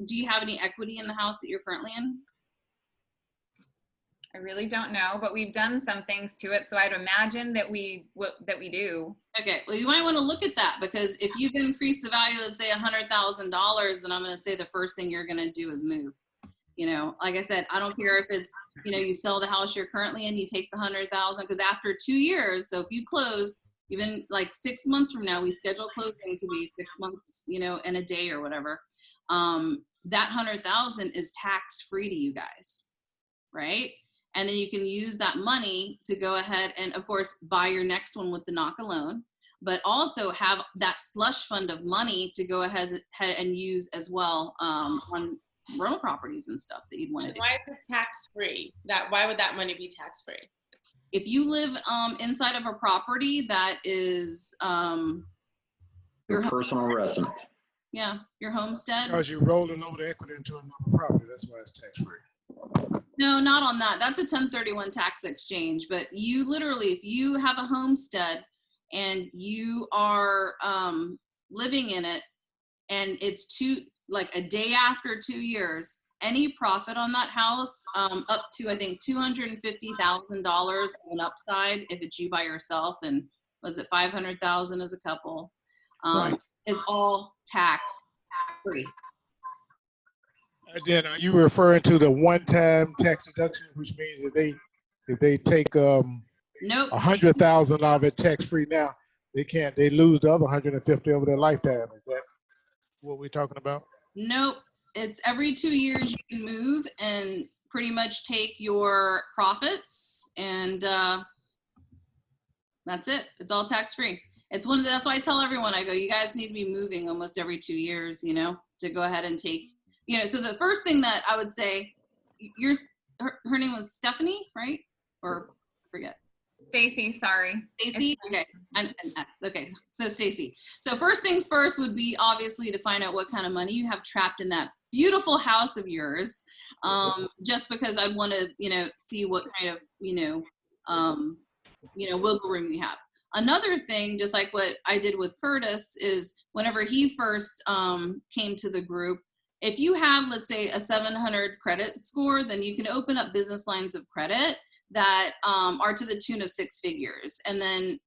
do you have any equity in the house that you're currently in?
I really don't know, but we've done some things to it, so I'd imagine that we do.
Okay, well, you might want to look at that, because if you've increased the value, let's say $100,000, then I'm going to say the first thing you're going to do is move. Like I said, I don't care if it's, you sell the house you're currently in, you take the $100,000, because after 2 years, so if you close, even like 6 months from now, we schedule closing to be 6 months, in a day or whatever. That $100,000 is tax free to you guys, right? And then you can use that money to go ahead and, of course, buy your next one with the NACA loan, but also have that slush fund of money to go ahead and use as well on rental properties and stuff that you'd want to do.
Why is it tax free? Why would that money be tax free?
If you live inside of a property that is
your personal resident.
Yeah, your homestead.
Because you're rolling over the equity into another property. That's why it's tax free.
No, not on that. That's a 1031 tax exchange. But you literally, if you have a homestead and you are living in it, and it's like a day after 2 years, any profit on that house up to, I think, $250,000 on upside if it's you by yourself, and was it 500,000 as a couple, is all tax free.
And then are you referring to the one-time tax deduction, which means that if they take
Nope.
100,000 of it tax free now, they lose the other 150 over their lifetime? Is that what we're talking about?
Nope. It's every 2 years you can move and pretty much take your profits, and that's it. It's all tax free. It's that's why I tell everyone, I go, you guys need to be moving almost every 2 years, to go ahead and take, so the first thing that I would say, her name was Stephanie, right? Or I forget.
Stacy, sorry.
Stacy? Okay. Okay. So Stacy. So first things first would be obviously to find out what kind of money you have trapped in that beautiful house of yours. Just because I want to, see what kind of, wiggle room you have. Another thing, just like what I did with Curtis, is whenever he first came to the group, if you have, let's say, a 700 credit score, then you can open up business lines of credit that are to the tune of 6 figures. And then,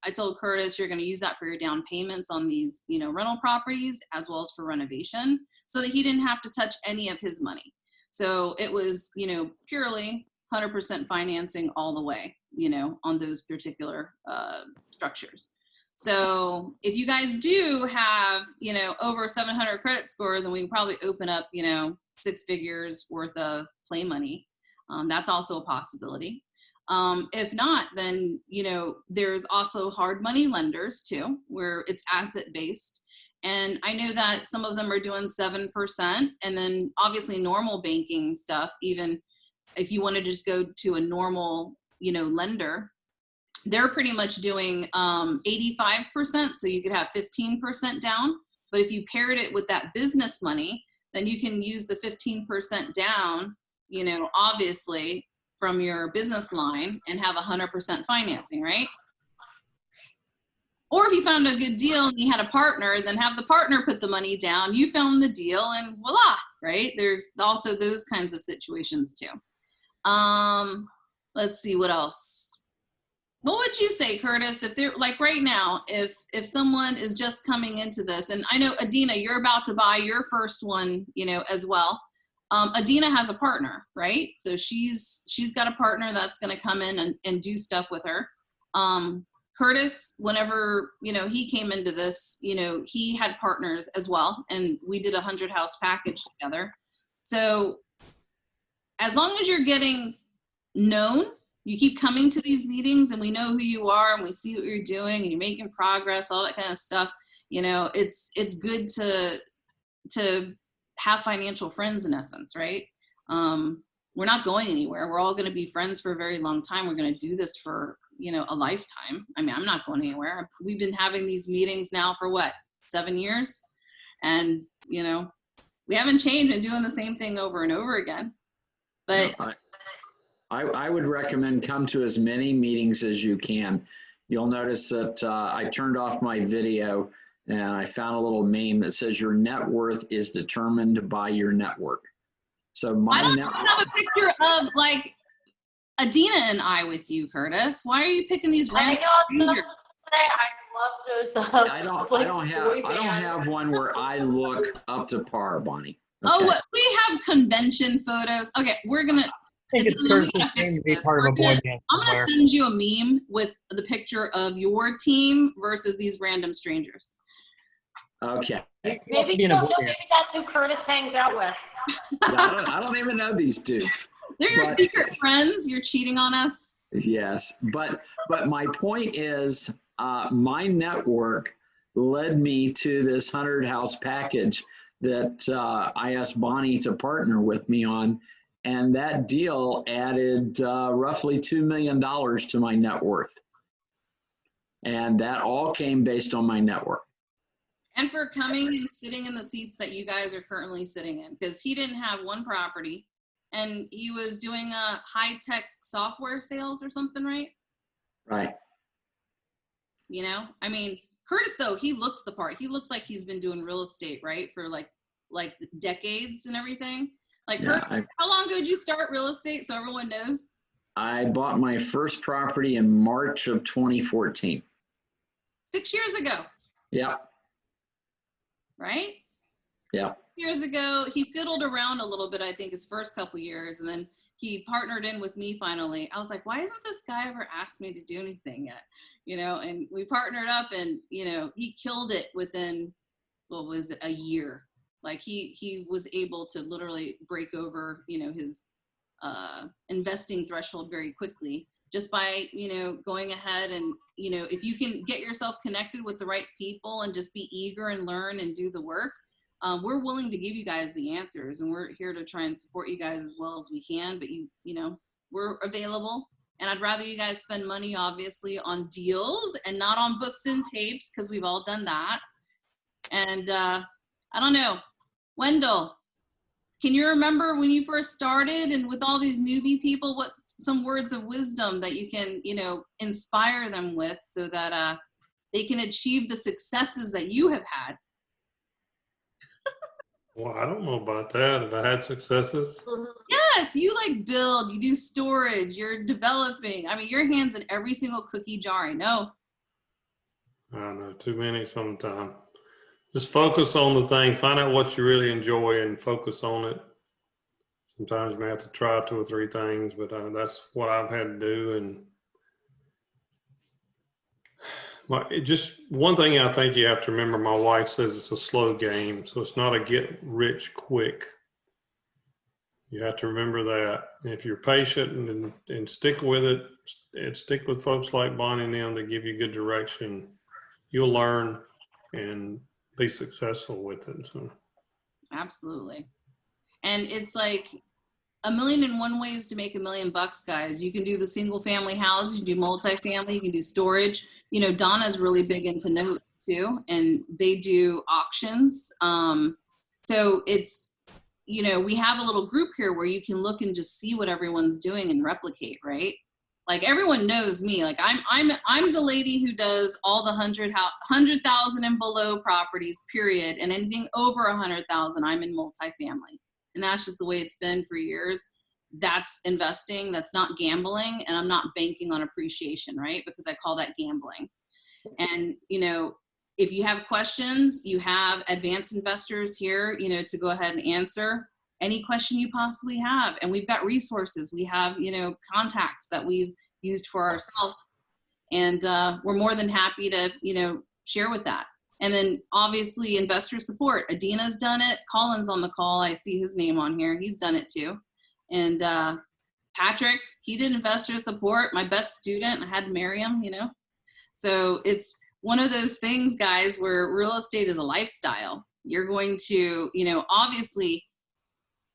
I told Curtis, you're going to use that for your down payments on these, rental properties, as well as for renovation, so that he didn't have to touch any of his money. So it was, purely 100% financing all the way, on those particular structures. So if you guys do have, over 700 credit score, then we can probably open up, 6 figures worth of play money. That's also a possibility. If not, then, there's also hard money lenders too, where it's asset based. And I know that some of them are doing 7%, and then obviously normal banking stuff, even if you want to just go to a normal, lender, they're pretty much doing 85%. So you could have 15% down. But if you paired it with that business money, then you can use the 15% down, obviously from your business line and have 100% financing, right? Or if you found a good deal and you had a partner, then have the partner put the money down, you found the deal, and voila, right? There's also those kinds of situations too. Let's see what else. What would you say, Curtis, if they're like right now, if someone is just coming into this, and I know Adina, you're about to buy your first one, as well. Adina has a partner, right? So she's got a partner that's going to come in and do stuff with her. Curtis, whenever, he came into this, he had partners as well, and we did a 100 house package together. So as long as you're getting known, you keep coming to these meetings and we know who you are and we see what you're doing and you're making progress, all that kind of stuff, it's good to have financial friends in essence, right? We're not going anywhere. We're all going to be friends for a very long time. We're going to do this for, a lifetime. I mean, I'm not going anywhere. We've been having these meetings now for what, 7 years? And, we haven't changed and doing the same thing over and over again. But
I would recommend come to as many meetings as you can. You'll notice that I turned off my video and I found a little meme that says your net worth is determined by your network. So
I don't have a picture of like Adina and I with you, Curtis. Why are you picking these random strangers?
I love those.
I don't have one where I look up to par, Bonnie. Okay.
Oh, we have convention photos. Okay, we're gonna.
I think it's Curtis thing to be part of a boy band.
I'm gonna send you a meme with the picture of your team versus these random strangers.
Okay.
Maybe that's who Curtis hangs out with.
Yeah, I don't even know these dudes.
They're your secret friends. You're cheating on us.
Yes, but my point is, my network led me to this 100 house package that I asked Bonnie to partner with me on, and that deal added roughly $2 million to my net worth, and that all came based on my network.
And for coming and sitting in the seats that you guys are currently sitting in, because he didn't have one property and he was doing a high-tech software sales or something, right?
Right.
I mean, Curtis, though, he looks the part. He looks like he's been doing real estate, right? For like decades and everything. Like, yeah, Curtis, how long ago did you start real estate so everyone knows?
I bought my first property in March of 2014.
6 years ago.
Yeah.
Right?
Yeah.
Years ago, he fiddled around a little bit, I think, his first couple years, and then he partnered in with me finally. I was like, why hasn't this guy ever asked me to do anything yet? And we partnered up and, he killed it within, what was it, a year. Like he was able to literally break over, his investing threshold very quickly just by, going ahead and, if you can get yourself connected with the right people and just be eager and learn and do the work, we're willing to give you guys the answers, and we're here to try and support you guys as well as we can. But we're available, and I'd rather you guys spend money obviously on deals and not on books and tapes, because we've all done that. And I don't know, Wendell, can you remember when you first started, and with all these newbie people, what some words of wisdom that you can inspire them with so that they can achieve the successes that you have had?
Well, I don't know about that. Have I had successes?
Yes, you build, you do storage, you're developing. I mean, your hand's in every single cookie jar, I know.
I know, too many sometimes. Just focus on the thing, find out what you really enjoy and focus on it. Sometimes you may have to try 2 or 3 things, but that's what I've had to do. And just one thing I think you have to remember, my wife says it's a slow game, so it's not a get rich quick. You have to remember that. And if you're patient and stick with it, and stick with folks like Bonnie and them that give you good direction, you'll learn and be successful with it. So
Absolutely. And it's like 1,000,001 ways to make $1 million, guys. You can do the single family house, you can do multifamily, you can do storage. You know, Donna's really big into note too, and they do auctions. So it's, you know, we have a little group here where you can look and just see what everyone's doing and replicate, right? Like everyone knows me. Like I'm the lady who does all the 100,000 and below properties, period. And anything over 100,000, I'm in multifamily. And that's just the way it's been for years. That's investing. That's not gambling. And I'm not banking on appreciation, right? Because I call that gambling. And, you know, if you have questions, you have advanced investors here, you know, to go ahead and answer any question you possibly have. And we've got resources. We have, you know, contacts that we've used for ourselves. And we're more than happy to, you know, share with that. And then obviously investor support. Adina's done it. Colin's on the call. I see his name on here. He's done it too. And Patrick, he did investor support. My best student, I had to marry him, you know. So it's one of those things, guys, where real estate is a lifestyle. You're going to, you know, obviously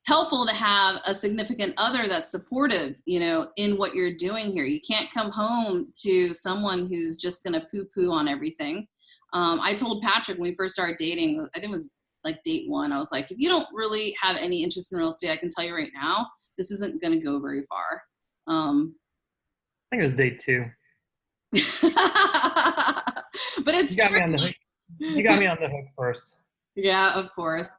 it's helpful to have a significant other that's supportive, you know, in what you're doing here. You can't come home to someone who's just going to poo-poo on everything. I told Patrick when we first started dating, I think it was like date 1, I was like, if you don't really have any interest in real estate, I can tell you right now, this isn't going to go very far.
I think it was date 2.
But it's
you got me on the hook. You got me on the hook first.
Yeah, of course.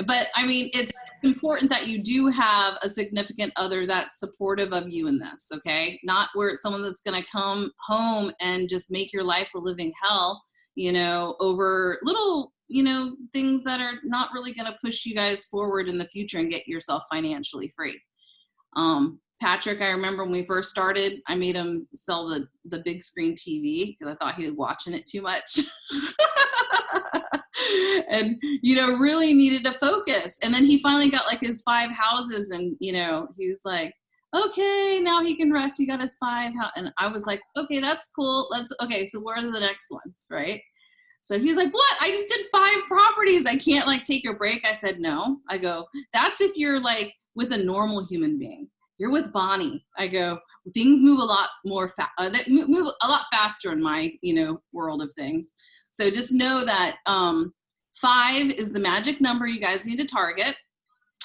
But I mean, it's important that you do have a significant other that's supportive of you in this, okay? Not where it's someone that's going to come home and just make your life a living hell, you know, over little, you know, things that are not really going to push you guys forward in the future and get yourself financially free. Patrick, I remember when we first started, I made him sell the big screen TV because I thought he was watching it too much. And, you know, really needed to focus. And then he finally got like his 5 houses and, you know, he was like, okay, now he can rest. He got his 5 house. And I was like, okay, that's cool. Okay, so where are the next ones, right? So he's like, what? I just did 5 properties. I can't like take a break. I said, no. I go, that's if you're like with a normal human being. You're with Bonnie. I go, things move a lot more that move a lot faster in my, you know, world of things. So just know that 5 is the magic number you guys need to target,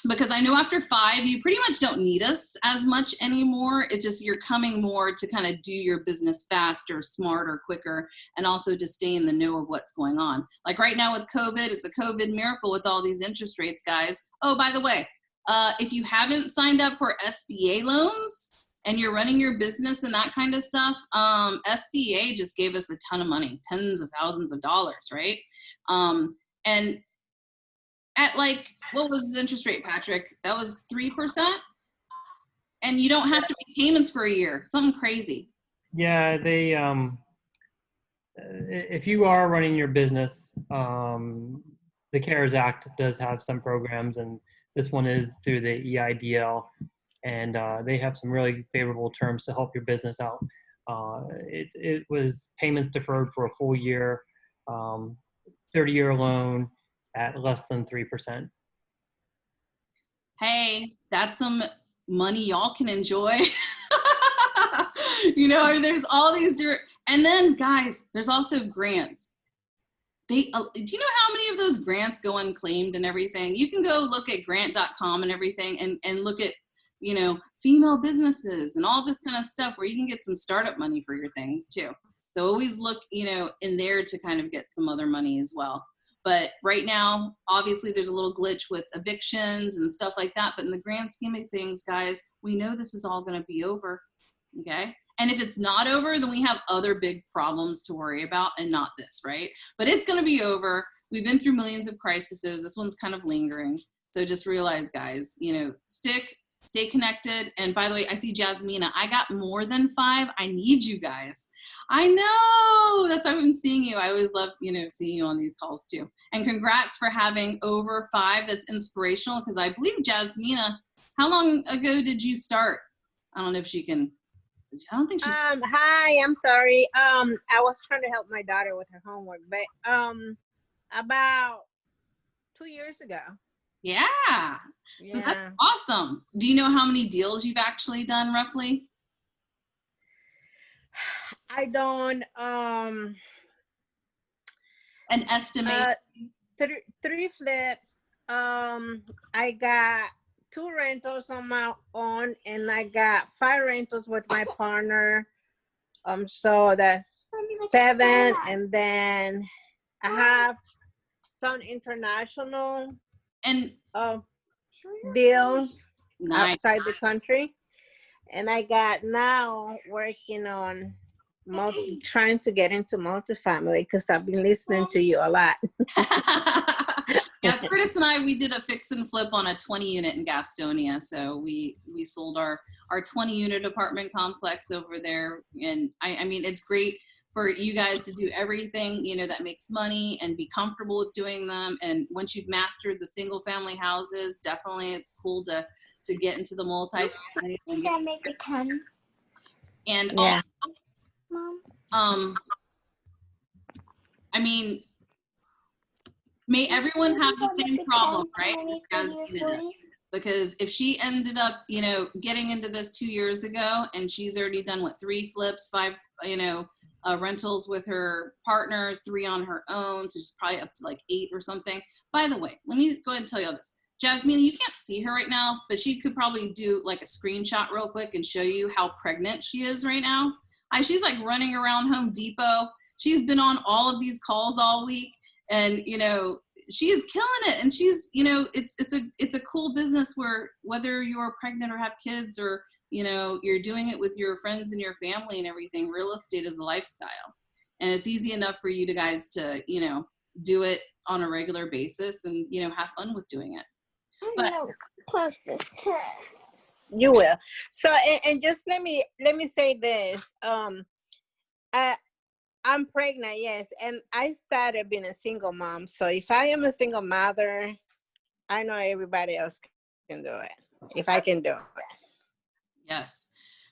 because I know after 5, you pretty much don't need us as much anymore. It's just you're coming more to kind of do your business faster, smarter, quicker, and also to stay in the know of what's going on. Like right now with COVID, it's a COVID miracle with all these interest rates, guys. Oh, by the way, if you haven't signed up for SBA loans and you're running your business and that kind of stuff, SBA just gave us a ton of money, tens of thousands of dollars, right? And at like, what was the interest rate, Patrick? That was 3%? And you don't have to make payments for a year, something crazy.
Yeah, they, if you are running your business, the CARES Act does have some programs, and this one is through the EIDL, and they have some really favorable terms to help your business out. It was payments deferred for a full year, 30-year loan at less than 3%.
Hey, that's some money y'all can enjoy. You know, I mean, there's all these different, and then guys, there's also grants. Do you know how many of those grants go unclaimed and everything? You can go look at grant.com and everything and look at, you know, female businesses and all this kind of stuff where you can get some startup money for your things too. So always look, you know, in there to kind of get some other money as well. But right now, obviously there's a little glitch with evictions and stuff like that. But in the grand scheme of things, guys, we know this is all going to be over. Okay. And if it's not over, then we have other big problems to worry about and not this, right? But it's going to be over. We've been through millions of crises. This one's kind of lingering. So just realize, guys, you know, stay connected. And by the way, I see Jasmina. I got more than 5. I need you guys. I know. That's why I've been seeing you. I always love, you know, seeing you on these calls too. And congrats for having over 5. That's inspirational, because I believe Jasmina, how long ago did you start? I don't know if she can. I don't think she's.
Hi, I'm sorry. I was trying to help my daughter with her homework, but about 2 years ago.
Yeah. So that's awesome. Do you know how many deals you've actually done roughly?
I don't.
An estimate.
3 flips. I got 2 rentals on my own, and I got 5 rentals with my partner. So that's 7, and then I have some international
and
deals
nice.
Outside the country, and I got now working on trying to get into multifamily, because I've been listening to you a lot.
Yeah, Curtis and I, we did a fix and flip on a 20 unit in Gastonia. So we sold our 20 unit apartment complex over there. And I mean, it's great for you guys to do everything, you know, that makes money and be comfortable with doing them. And once you've mastered the single family houses, definitely it's cool to get into the multifamily.
Did I make a 10?
And
yeah.
Mom.
I mean, may everyone have the same problem, right? Because if she ended up, you know, getting into this 2 years ago, and she's already done 3 flips, 5, you know, rentals with her partner, 3 on her own, so she's probably up to like 8 or something. By the way, let me go ahead and tell you all this. Jasmine, you can't see her right now, but she could probably do like a screenshot real quick and show you how pregnant she is right now. She's like running around Home Depot. She's been on all of these calls all week, and you know, she is killing it. And she's, you know, it's a cool business where whether you're pregnant or have kids, or you know, you're doing it with your friends and your family and everything, real estate is a lifestyle. And it's easy enough for you guys to, you know, do it on a regular basis and, you know, have fun with doing it. But
Close this test.
You will. So, and just let me say this. I'm pregnant, yes, and I started being a single mom. So if I am a single mother, I know everybody else can do it. If I can do it.
Yes.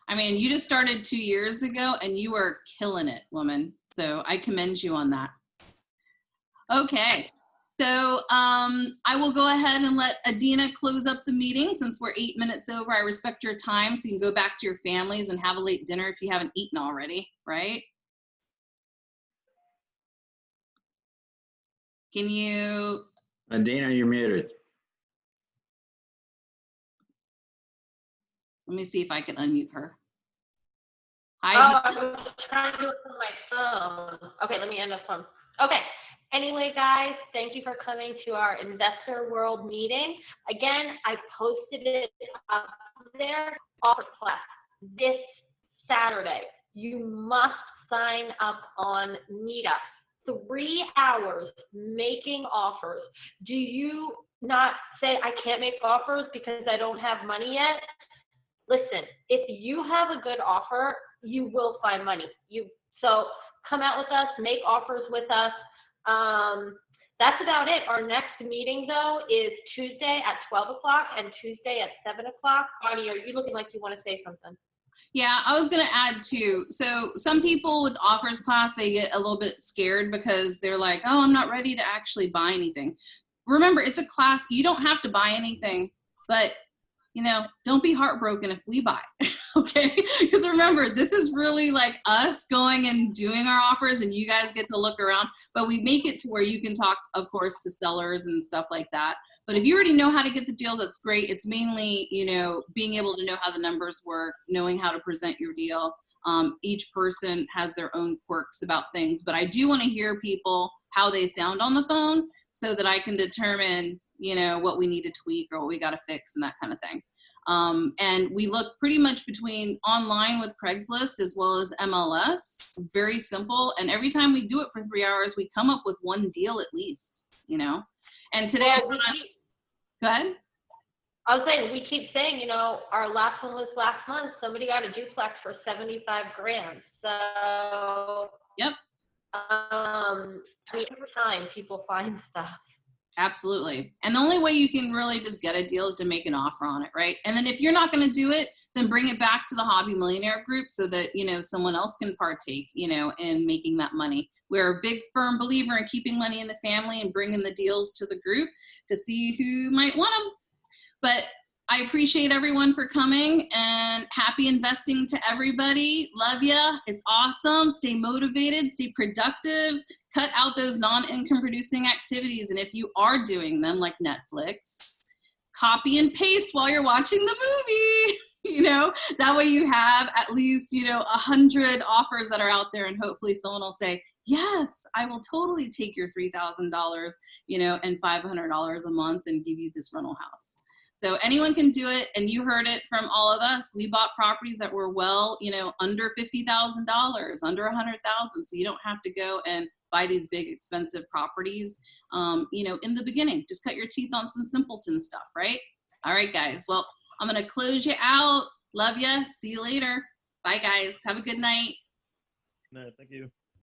I mean, you just started 2 years ago and you are killing it, woman. So I commend you on that. Okay. So I will go ahead and let Adina close up the meeting since we're 8 minutes over. I respect your time, so you can go back to your families and have a late dinner if you haven't eaten already, right? Can you?
Adina, you're muted.
Let me see if I can unmute her.
Hi. Oh, I was trying to do it from my phone. Okay, let me end this one. Okay. Anyway, guys, thank you for coming to our Investor World meeting. Again, I posted it up there, offer class this Saturday. You must sign up on Meetup. 3 hours making offers. Do you not say, I can't make offers because I don't have money yet? Listen, if you have a good offer, you will find money. So come out with us, make offers with us. That's about it. Our next meeting, though, is Tuesday at 12 o'clock and Tuesday at 7 o'clock. Bonnie, are you looking like you want to say something?
Yeah, I was going to add too. So some people with offers class, they get a little bit scared because they're like, oh, I'm not ready to actually buy anything. Remember, it's a class. You don't have to buy anything, but you know, don't be heartbroken if we buy, okay? Because remember, this is really like us going and doing our offers and you guys get to look around, but we make it to where you can talk, of course, to sellers and stuff like that. But if you already know how to get the deals, that's great. It's mainly, you know, being able to know how the numbers work, knowing how to present your deal. Each person has their own quirks about things, but I do want to hear people, how they sound on the phone so that I can determine, you know, what we need to tweak or what we got to fix and that kind of thing. And we look pretty much between online with Craigslist as well as MLS, very simple. And every time we do it for 3 hours, we come up with one deal at least, you know. And today, Go ahead.
I was saying, we keep saying, you know, our last one was last month. Somebody got a duplex for 75 grand. So,
yep.
I mean, every time people find stuff.
Absolutely. And the only way you can really just get a deal is to make an offer on it, right? And then if you're not going to do it, then bring it back to the Hobby Millionaire group so that, you know, someone else can partake, you know, in making that money. We're a big firm believer in keeping money in the family and bringing the deals to the group to see who might want them. But I appreciate everyone for coming, and happy investing to everybody. Love ya. It's awesome. Stay motivated, stay productive, cut out those non-income producing activities. And if you are doing them, like Netflix, copy and paste while you're watching the movie. You know, that way you have at least, you know, 100 offers that are out there, and hopefully someone will say, yes, I will totally take your $3,000, you know, and $500 a month and give you this rental house. So anyone can do it, and you heard it from all of us. We bought properties that were well, you know, under $50,000, under $100,000. So you don't have to go and buy these big expensive properties, you know, in the beginning. Just cut your teeth on some simpleton stuff, right? All right, guys. Well, I'm going to close you out. Love you. See you later. Bye, guys. Have a good night.
No, thank you.